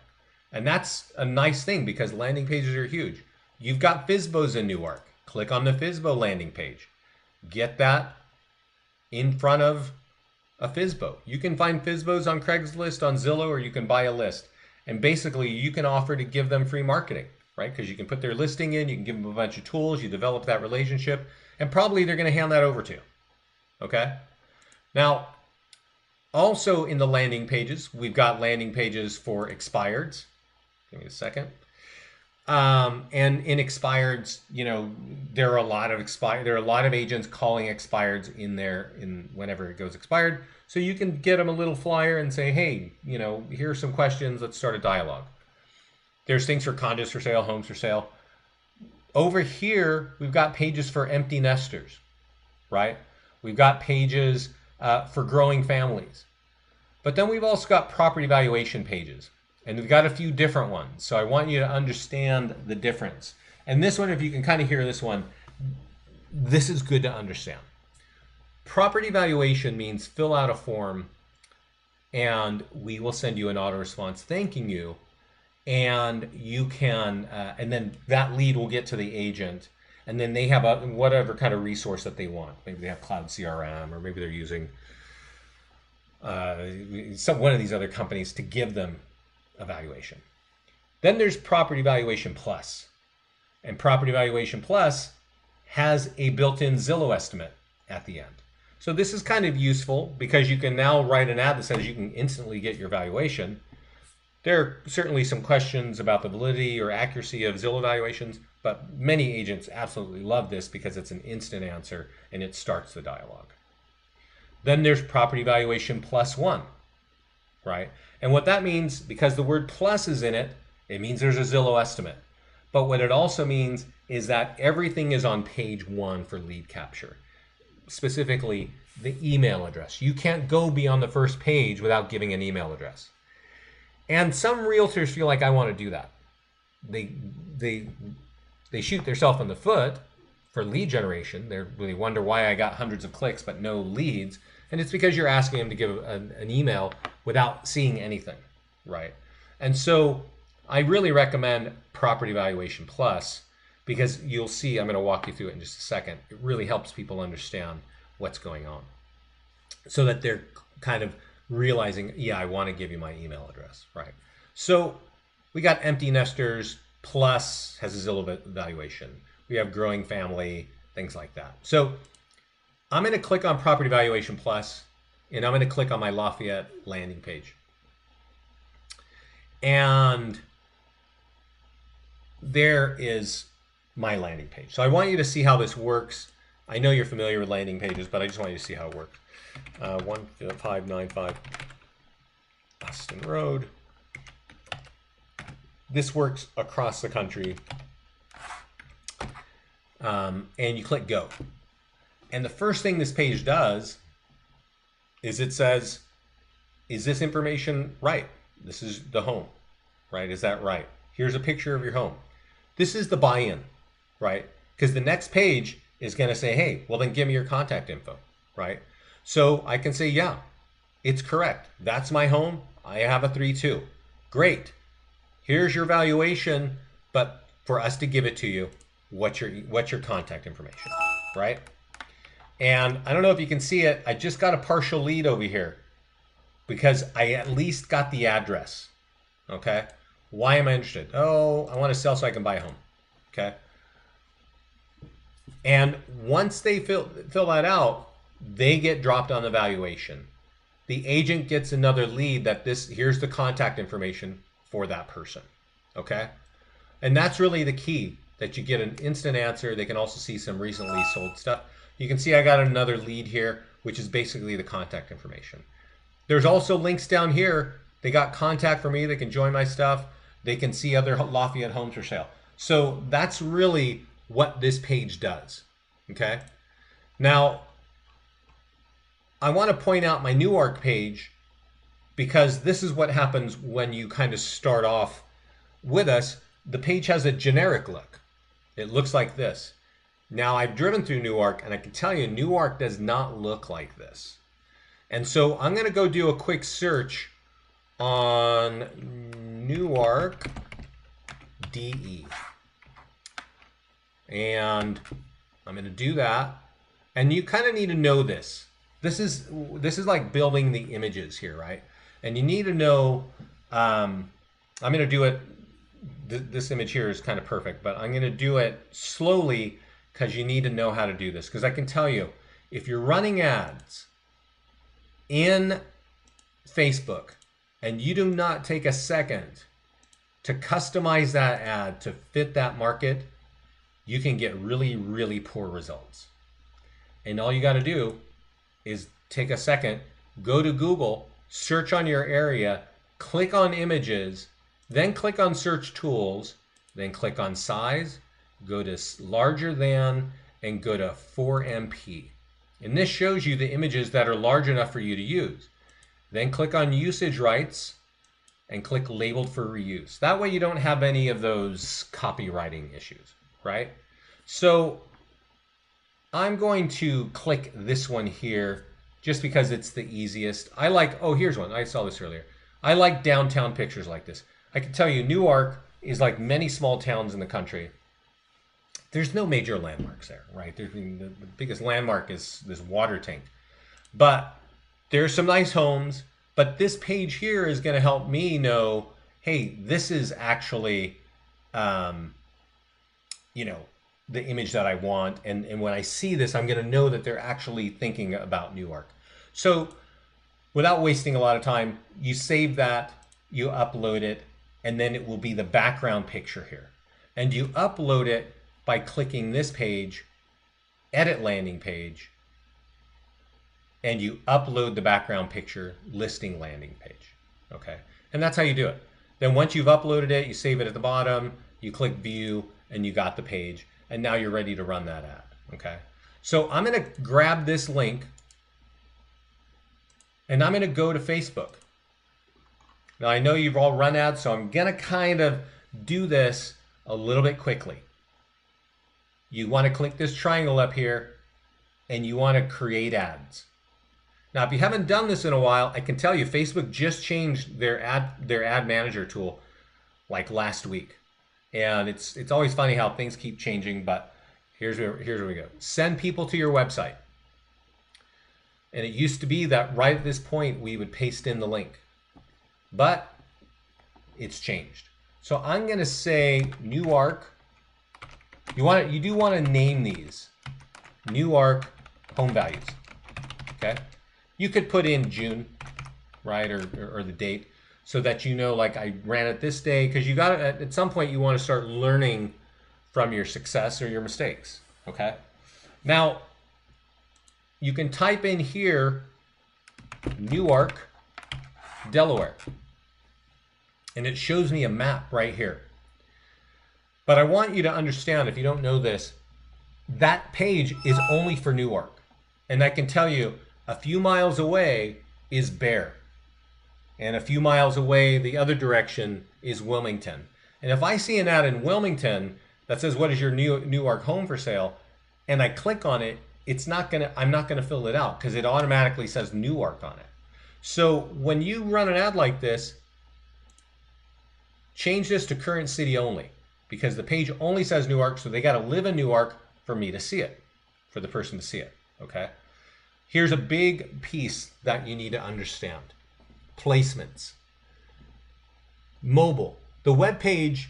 And that's a nice thing because landing pages are huge. You've got FSBOs in Newark. Click on the FSBO landing page. Get that in front of a FSBO. You can find FSBOs on Craigslist, on Zillow, or you can buy a list. And basically you can offer to give them free marketing, right? Because you can put their listing in, you can give them a bunch of tools, you develop that relationship, and probably they're going to hand that over to you. Okay. Now, also in the landing pages, we've got landing pages for expireds. Give me a second. And in expireds, you know, there are a lot of agents calling expireds in there in whenever it goes expired. So you can get them a little flyer and say, hey, you know, here are some questions. Let's start a dialogue. There's things for condos for sale, homes for sale. Over here, we've got pages for empty nesters, right? We've got pages for growing families. But then we've also got property valuation pages. And we've got a few different ones. So I want you to understand the difference. And this one, if you can kind of hear this one, this is good to understand. Property valuation means fill out a form and we will send you an auto response thanking you. And you can, and then that lead will get to the agent. And then they have whatever kind of resource that they want. Maybe they have Cloud CRM, or maybe they're using one of these other companies to give them evaluation. Then there's Property Valuation Plus. And Property Valuation Plus has a built-in Zillow estimate at the end. So this is kind of useful because you can now write an ad that says you can instantly get your valuation. There are certainly some questions about the validity or accuracy of Zillow valuations, but many agents absolutely love this because it's an instant answer and it starts the dialogue. Then there's Property Valuation Plus One, right? And what that means, because the word plus is in it, it means there's a Zillow estimate. But what it also means is that everything is on page one for lead capture. Specifically, the email address. You can't go beyond the first page without giving an email address. And some realtors feel like I want to do that. They shoot themselves in the foot for lead generation. They wonder why I got hundreds of clicks but no leads. And it's because you're asking them to give an email without seeing anything, right? And so I really recommend Property Valuation Plus because you'll see, I'm going to walk you through it in just a second. It really helps people understand what's going on so that they're kind of realizing, yeah, I want to give you my email address, right? So we got Empty Nesters Plus has a Zillow valuation. We have Growing Family, things like that. So I'm going to click on Property Valuation Plus, and I'm going to click on my Lafayette landing page. And there is my landing page. So I want you to see how this works. I know you're familiar with landing pages, but I just want you to see how it works. 1595 Austin Road. This works across the country. And you click go. And the first thing this page does is it says, is this information right? This is the home, right? Is that right? Here's a picture of your home. This is the buy-in, right? Because the next page is going to say, hey, well then give me your contact info, right? So I can say, yeah, it's correct. That's my home. I have a 3-2. Great. Here's your valuation, but for us to give it to you, what's your contact information, right? And I don't know if you can see it. I just got a partial lead over here because I at least got the address. Okay. Why am I interested? Oh, I want to sell so I can buy a home. Okay. And once they fill that out, they get dropped on the valuation. The agent gets another lead that here's the contact information for that person. Okay. And that's really the key, that you get an instant answer. They can also see some recently sold stuff. You can see I got another lead here, which is basically the contact information. There's also links down here. They got contact for me. They can join my stuff. They can see other Lafayette homes for sale. So that's really what this page does. Okay. Now, I want to point out my Newark page because this is what happens when you kind of start off with us. The page has a generic look. It looks like this. Now, I've driven through Newark, and I can tell you Newark does not look like this. And so I'm going to go do a quick search on Newark DE. And I'm going to do that. And you kind of need to know this. This is like building the images here, right? And you need to know I'm going to do it. This image here is kind of perfect, but I'm going to do it slowly because you need to know how to do this. Because I can tell you, if you're running ads in Facebook and you do not take a second to customize that ad to fit that market, you can get really, really poor results. And all you got to do is take a second, go to Google, search on your area, click on images, then click on search tools, then click on size, go to larger than, and go to 4MP. And this shows you the images that are large enough for you to use. Then click on usage rights and click labeled for reuse. That way you don't have any of those copywriting issues, right? So I'm going to click this one here just because it's the easiest. I like, oh, here's one. I saw this earlier. I like downtown pictures like this. I can tell you Newark is like many small towns in the country. There's no major landmarks there, right? The biggest landmark is this water tank. But there's some nice homes. But this page here is going to help me know, hey, this is actually, you know, the image that I want. And when I see this, I'm going to know that they're actually thinking about Newark. So without wasting a lot of time, you save that, you upload it, and then it will be the background picture here. And you upload it by clicking this page, edit landing page, and you upload the background picture listing landing page, okay? And that's how you do it. Then once you've uploaded it, you save it at the bottom, you click view, and you got the page, and now you're ready to run that ad, okay? So I'm gonna grab this link, and I'm gonna go to Facebook. Now I know you've all run ads, so I'm gonna kind of do this a little bit quickly. You wanna click this triangle up here, and you wanna create ads. Now, if you haven't done this in a while, I can tell you Facebook just changed their ad manager tool like last week. And it's always funny how things keep changing, but here's where we go. Send people to your website. And it used to be that right at this point, we would paste in the link. But it's changed. So I'm gonna say Newark. You do want to name these. Newark home values, okay? You could put in June, right, or the date, so that you know, like, I ran it this day, because you got to, at some point you want to start learning from your success or your mistakes, okay? Now, you can type in here Newark, Delaware, and it shows me a map right here. But I want you to understand, if you don't know this, that page is only for Newark. And I can tell you, a few miles away is Bear. And a few miles away, the other direction, is Wilmington. And if I see an ad in Wilmington that says, what is your Newark home for sale? And I click on it, I'm not gonna fill it out because it automatically says Newark on it. So when you run an ad like this, change this to current city only, because the page only says Newark, so they gotta live in Newark for me to see it, for the person to see it, okay? Here's a big piece that you need to understand. Placements. Mobile. The web page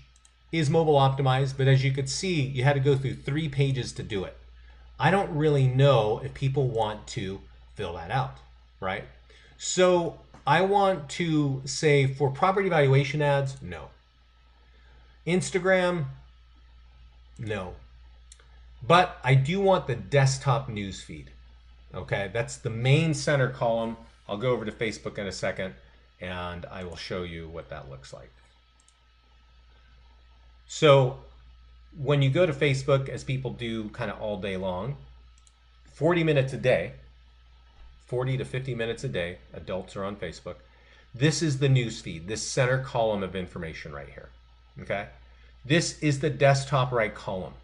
is mobile optimized, but as you could see, you had to go through 3 pages to do it. I don't really know if people want to fill that out, right? So I want to say for property valuation ads, no. Instagram, no. But I do want the desktop news feed. Okay, that's the main center column. I'll go over to Facebook in a second and I will show you what that looks like. So when you go to Facebook, as people do kind of all day long, 40 minutes a day, 40 to 50 minutes a day, adults are on Facebook. This is the news feed, this center column of information right here, okay? This is the desktop right column.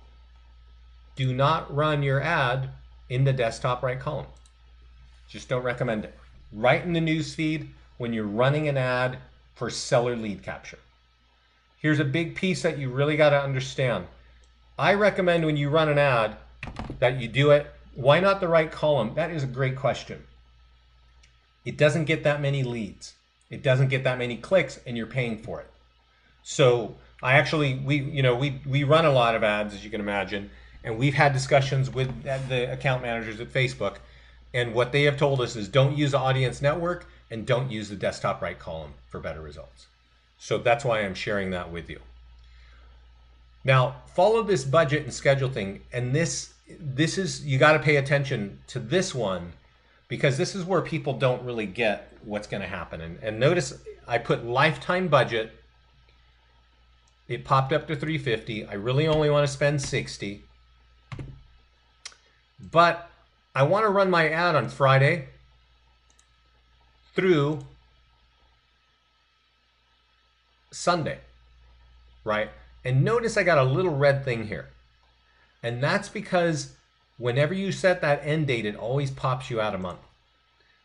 Do not run your ad in the desktop right column. Just don't recommend it. Right in the news feed when you're running an ad for seller lead capture. Here's a big piece that you really got to understand. I recommend when you run an ad that you do it. Why not the right column? That is a great question. It doesn't get that many leads. It doesn't get that many clicks, and you're paying for it. So I actually, we run a lot of ads, as you can imagine, and we've had discussions with the account managers at Facebook, and what they have told us is don't use the audience network and don't use the desktop right column for better results. So that's why I'm sharing that with you. Now, follow this budget and schedule thing, and this is, you got to pay attention to this one, because this is where people don't really get what's going to happen. And notice I put lifetime budget. It popped up to 350. I really only want to spend 60. But I want to run my ad on Friday through Sunday, right? And notice I got a little red thing here. And that's because whenever you set that end date, it always pops you out a month.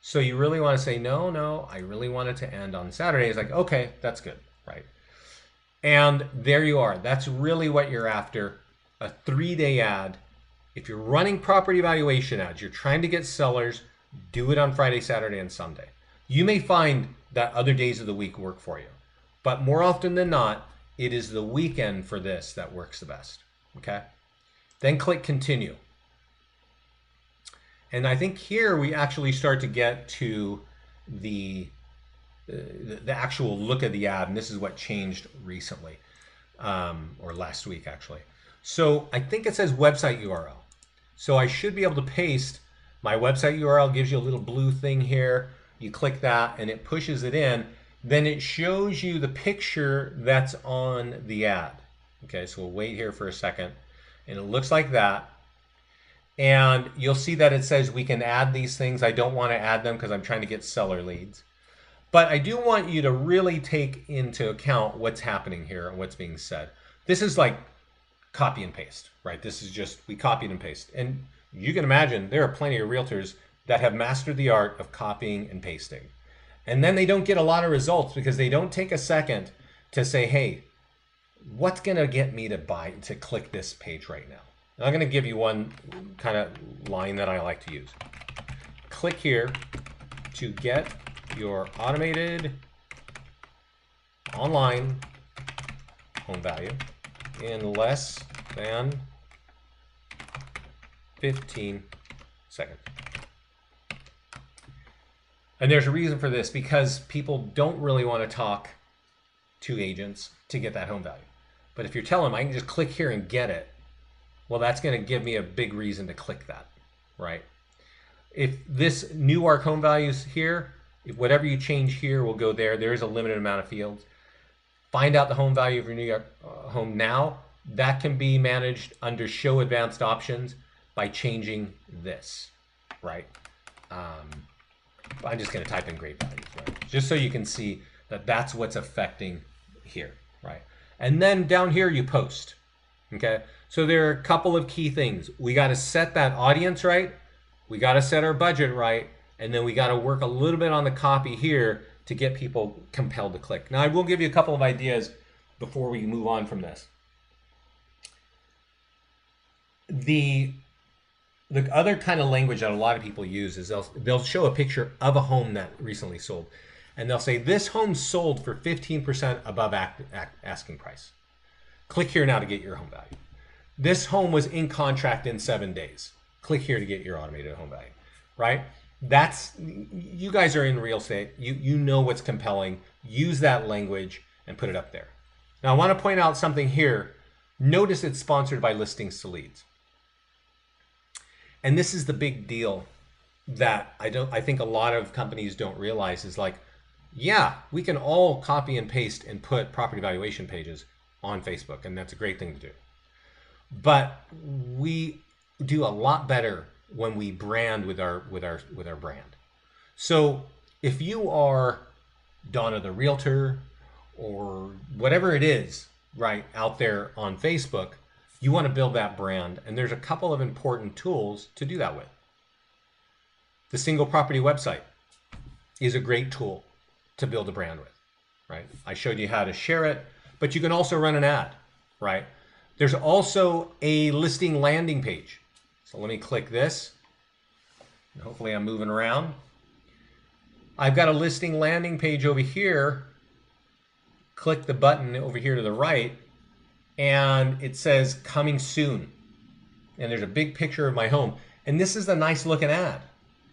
So you really want to say, no, I really want it to end on Saturday. It's like, okay, that's good, right? And there you are. That's really what you're after, a 3-day ad. If you're running property valuation ads, you're trying to get sellers, do it on Friday, Saturday, and Sunday. You may find that other days of the week work for you, but more often than not, it is the weekend for this that works the best, okay? Then click continue. And I think here we actually start to get to the actual look of the ad, and this is what changed recently, or last week actually. So I think it says website URL. So I should be able to paste my website URL, gives you a little blue thing here. You click that and it pushes it in. Then it shows you the picture that's on the ad. Okay, so we'll wait here for a second. And it looks like that. And you'll see that it says we can add these things. I don't want to add them because I'm trying to get seller leads. But I do want you to really take into account what's happening here and what's being said. This is like copy and paste, right? This is just, we copied and paste. And you can imagine there are plenty of realtors that have mastered the art of copying and pasting. And then they don't get a lot of results because they don't take a second to say, hey, what's going to get me to click this page right now? And I'm going to give you one kind of line that I like to use. Click here to get your automated online home value in less than 15 seconds. And there's a reason for this, because people don't really want to talk to agents to get that home value. But if you're telling them I can just click here and get it, well, that's going to give me a big reason to click that, right? If this new ARC home values here, if whatever you change here will go there. There is a limited amount of fields. Find out the home value of your New York home now. That can be managed under Show Advanced Options by changing this, right? I'm just going to type in great values, right? Just so you can see that that's what's affecting here, right? And then down here you post, okay? So there are a couple of key things. We got to set that audience right. We got to set our budget right. And then we got to work a little bit on the copy here to get people compelled to click. Now I will give you a couple of ideas before we move on from this. The other kind of language that a lot of people use is they'll show a picture of a home that recently sold. And they'll say, this home sold for 15% above asking price. Click here now to get your home value. This home was in contract in 7 days. Click here to get your automated home value, right? You guys are in real estate. You know what's compelling. Use that language and put it up there. Now I want to point out something here. Notice it's sponsored by Listings to Leads. And this is the big deal that I think a lot of companies don't realize is like, yeah, we can all copy and paste and put property valuation pages on Facebook, and that's a great thing to do. But we do a lot better when we brand with our brand. So if you are Donna the Realtor or whatever it is, right, out there on Facebook, you want to build that brand, and there's a couple of important tools to do that with. The single property website is a great tool to build a brand with, right? I showed you how to share it, but you can also run an ad, right? There's also a listing landing page. So let me click this. Hopefully I'm moving around. I've got a listing landing page over here click the button over here to the right, and it says coming soon. And there's a big picture of my home. And this is a nice looking ad,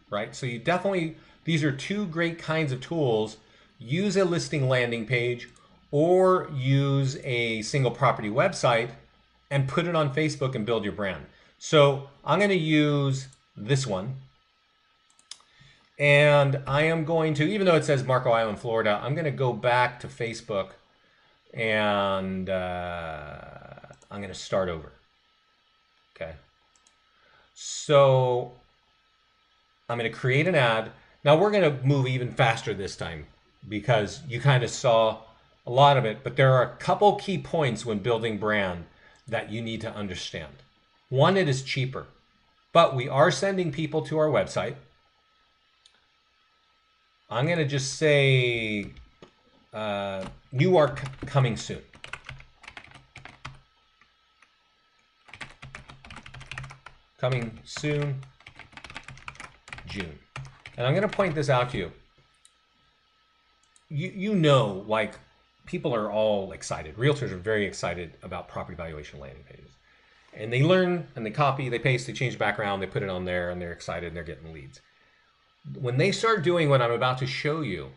right? So you definitely, these are two great kinds of tools. Use a listing landing page or use a single property website and put it on Facebook and build your brand. So I'm going to use this one. And I am going to, even though it says Marco Island, Florida, I'm going to go back to Facebook and I'm going to start over. Okay. So I'm going to create an ad. Now we're going to move even faster this time because you kind of saw a lot of it, but there are a couple key points when building brand that you need to understand. One, it is cheaper, but we are sending people to our website. I'm going to just say you are coming soon. Coming soon, June. And I'm going to point this out to you. You know, like, people are all excited. Realtors are very excited about property valuation landing pages. And they learn and they copy, they paste, they change the background, they put it on there, and they're excited and they're getting leads. When they start doing what I'm about to show you,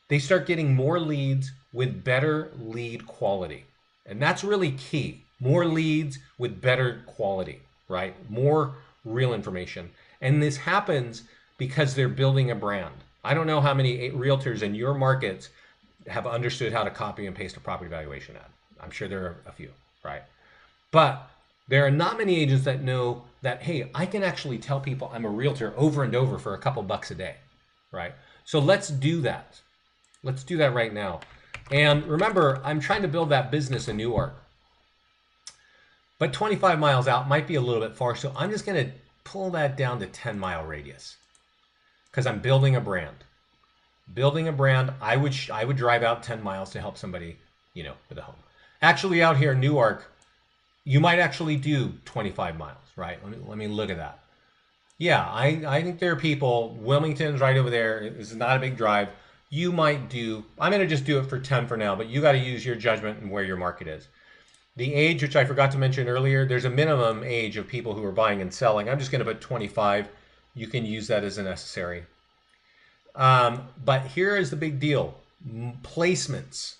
they start getting more leads with better lead quality. And that's really key. More leads with better quality, right? More real information. And this happens because they're building a brand. I don't know how many realtors in your markets have understood how to copy and paste a property valuation ad. I'm sure there are a few, right? But there are not many agents that know that, hey, I can actually tell people I'm a realtor over and over for a couple bucks a day, right? So let's do that. Let's do that right now. And remember, I'm trying to build that business in Newark. But 25 miles out might be a little bit far, so I'm just going to pull that down to 10-mile radius because I'm building a brand. Building a brand, I would drive out 10 miles to help somebody, you know, with a home. Actually, out here in Newark, you might actually do 25 miles, right? Let me look at that. Yeah, I think there are people, Wilmington's right over there. This is not a big drive. You might do, I'm going to just do it for 10 for now, but you got to use your judgment and where your market is. The age, which I forgot to mention earlier, there's a minimum age of people who are buying and selling. I'm just going to put 25. You can use that as a necessary. But here is the big deal. Placements.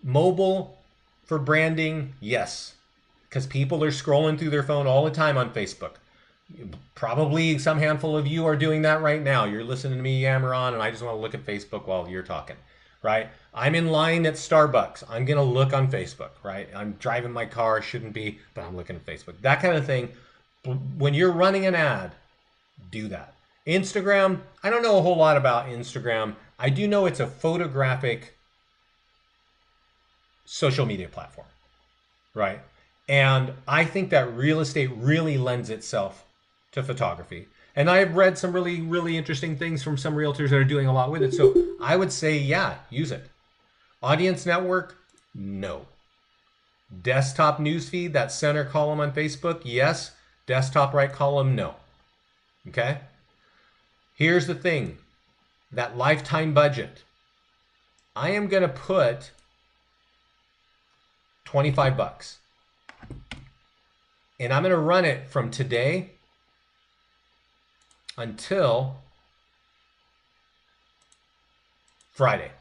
Mobile for branding, yes. Because people are scrolling through their phone all the time on Facebook. Probably some handful of you are doing that right now. You're listening to me yammer on, and I just want to look at Facebook while you're talking, right? I'm in line at Starbucks. I'm going to look on Facebook, right? I'm driving my car, shouldn't be, but I'm looking at Facebook. That kind of thing. When you're running an ad, do that. Instagram, I don't know a whole lot about Instagram. I do know it's a photographic social media platform, right? And I think that real estate really lends itself to photography. And I've read some really, really interesting things from some realtors that are doing a lot with it. So I would say, yeah, use it. Audience network, no. Desktop newsfeed, that center column on Facebook, yes. Desktop right column, no. Okay? Here's the thing. That lifetime budget. I am going to put 25 bucks. And I'm going to run it from today until Friday.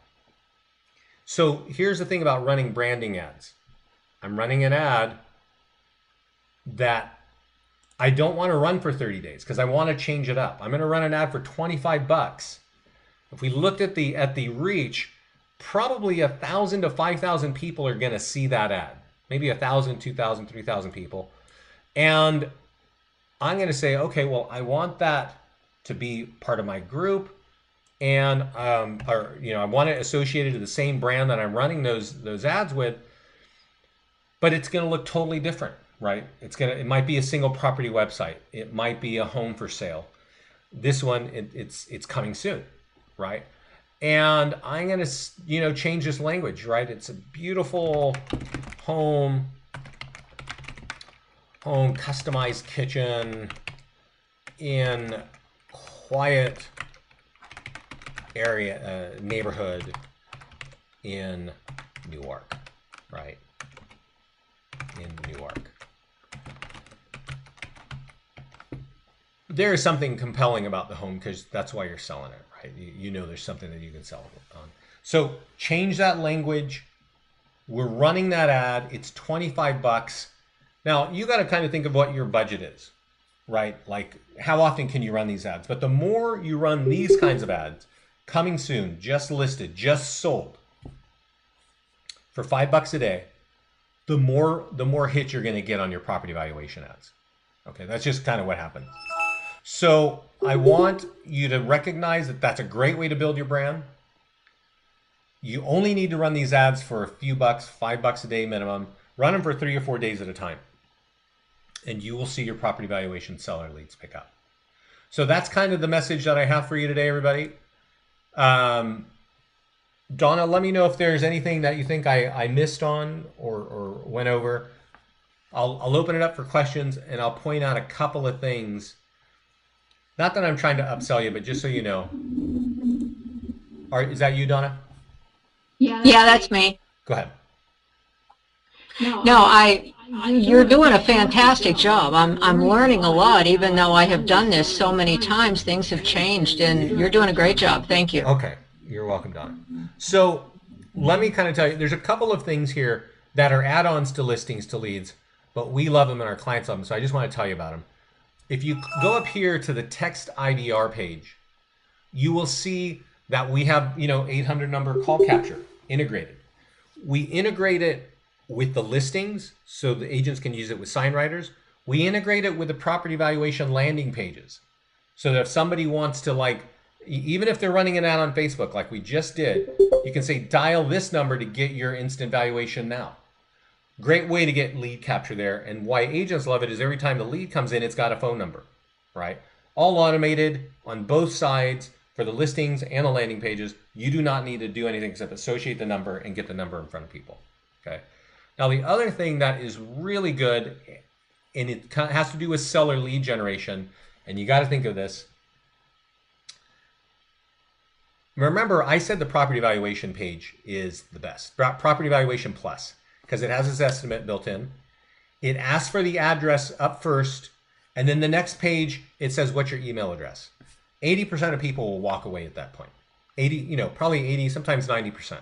So here's the thing about running branding ads. I'm running an ad that I don't want to run for 30 days because I want to change it up. I'm going to run an ad for 25 bucks. If we looked at the reach, probably 1,000 to 5,000 people are going to see that ad. Maybe 1,000, 2,000, 3,000 people. And I'm going to say, okay, well, I want that to be part of my group. And I want it associated to the same brand that I'm running those ads with, but it's going to look totally different, right? It might be a single property website. It might be a home for sale. This one, it's coming soon, right? And I'm going to, change this language, right? It's a beautiful home, customized kitchen in quiet area, neighborhood in Newark, right? In Newark. There is something compelling about the home because that's why you're selling it, right? You know there's something that you can sell it on. So change that language. We're running that ad. It's 25 bucks. Now you got to kind of think of what your budget is, right? Like how often can you run these ads? But the more you run these kinds of ads, coming soon, just listed, just sold, for $5 a day, the more hits you're going to get on your property valuation ads. Okay, that's just kind of what happens. So I want you to recognize that that's a great way to build your brand. You only need to run these ads for a few bucks, $5 a day minimum. Run them for 3 or 4 days at a time. And you will see your property valuation seller leads pick up. So that's kind of the message that I have for you today, everybody. Donna, let me know if there's anything that you think I missed on or went over. I'll open it up for questions and I'll point out a couple of things. Not that I'm trying to upsell you, but just so you know. Is that you, Donna? Yeah, that's me. Go ahead. No, you're doing a fantastic job. I'm learning a lot, even though I have done this so many times. Things have changed, and you're doing a great job. Thank you. Okay, you're welcome, Donna. So let me kind of tell you, there's a couple of things here that are add-ons to listings to leads, but we love them and our clients love them. So I just want to tell you about them. If you go up here to the text IVR page, you will see that we have 800 number call capture integrated. We integrate it with the listings so the agents can use it with sign writers. We integrate it with the property valuation landing pages so that if somebody wants to, even if they're running an ad on Facebook like we just did, you can say dial this number to get your instant valuation now. Great way to get lead capture there. And why agents love it is every time the lead comes in, it's got a phone number, right? All automated on both sides for the listings and the landing pages. You do not need to do anything except associate the number and get the number in front of people, okay? Now, the other thing that is really good, and it has to do with seller lead generation, and you got to think of this. Remember, I said the property valuation page is the best. Property valuation plus, because it has its estimate built in. It asks for the address up first, and then the next page, it says, what's your email address? 80% of people will walk away at that point. 80, probably 80, sometimes 90%.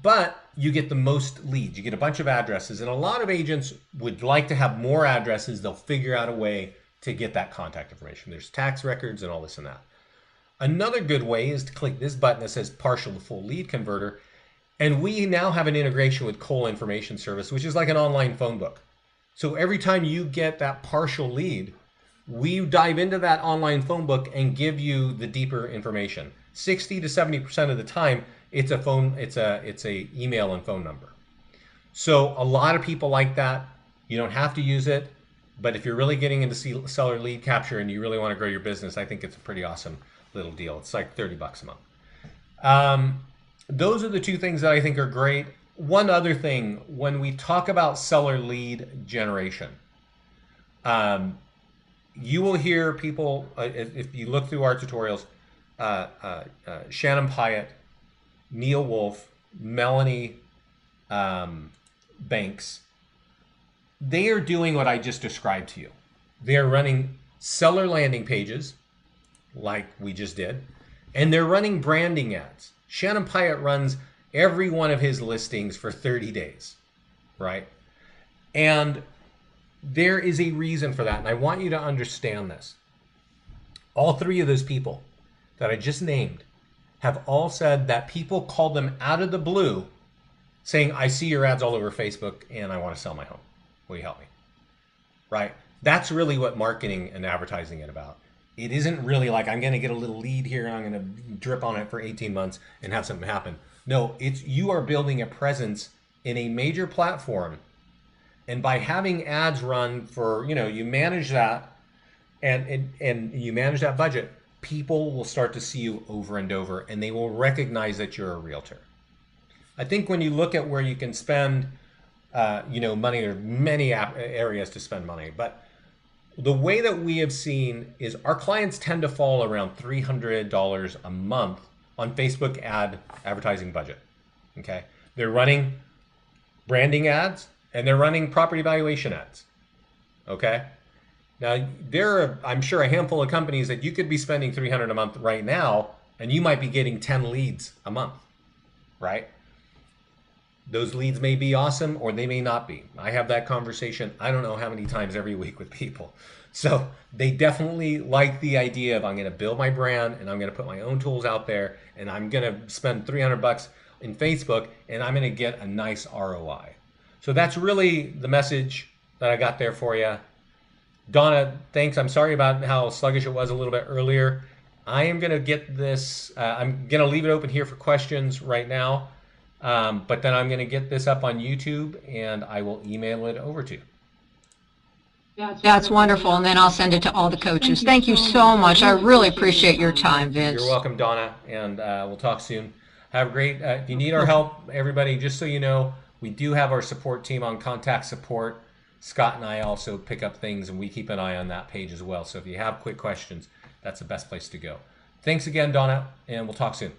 But you get the most leads. You get a bunch of addresses, and a lot of agents would like to have more addresses. They'll figure out a way to get that contact information. There's tax records and all this and that. Another good way is to click this button that says partial to full lead converter. And we now have an integration with Cole Information Service, which is like an online phone book. So every time you get that partial lead, we dive into that online phone book and give you the deeper information. 60 to 70% of the time, it's a email and phone number. So a lot of people like that. You don't have to use it, but if you're really getting into seller lead capture and you really want to grow your business, I think it's a pretty awesome little deal. It's like 30 bucks a month. Those are the two things that I think are great. One other thing, when we talk about seller lead generation, you will hear people, if you look through our tutorials, Shannon Pyatt, Neil Wolf, Melanie Banks, they are doing what I just described to you. They are running seller landing pages like we just did, and they're running branding ads. Shannon Pyatt runs every one of his listings for 30 days, right? And there is a reason for that, and I want you to understand this. All three of those people that I just named have all said that people called them out of the blue saying, I see your ads all over Facebook and I want to sell my home. Will you help me? Right? That's really what marketing and advertising is about. It isn't really like I'm going to get a little lead here and I'm going to drip on it for 18 months and have something happen. No, it's you are building a presence in a major platform. And by having ads run for, you manage that and you manage that budget, people will start to see you over and over and they will recognize that you're a realtor. I think when you look at where you can spend, money, there are many areas to spend money, but the way that we have seen is our clients tend to fall around $300 a month on Facebook advertising budget. Okay, they're running branding ads and they're running property valuation ads. Okay, now there are, I'm sure, a handful of companies that you could be spending $300 a month right now, and you might be getting 10 leads a month, right? Those leads may be awesome or they may not be. I have that conversation, I don't know how many times every week with people. So they definitely like the idea of, I'm going to build my brand and I'm going to put my own tools out there and I'm going to spend $300 in Facebook and I'm going to get a nice ROI. So that's really the message that I got there for you. Donna, thanks. I'm sorry about how sluggish it was a little bit earlier. I am going to get this, I'm going to leave it open here for questions right now. But then I'm going to get this up on YouTube and I will email it over to you. That's wonderful, and then I'll send it to all the coaches. Thank you so much. I really appreciate your time, Vince. You're welcome, Donna, and we'll talk soon. Have a great, if you need our help, everybody, just so you know, we do have our support team on contact support. Scott and I also pick up things, and we keep an eye on that page as well. So if you have quick questions, that's the best place to go. Thanks again, Donna, and we'll talk soon.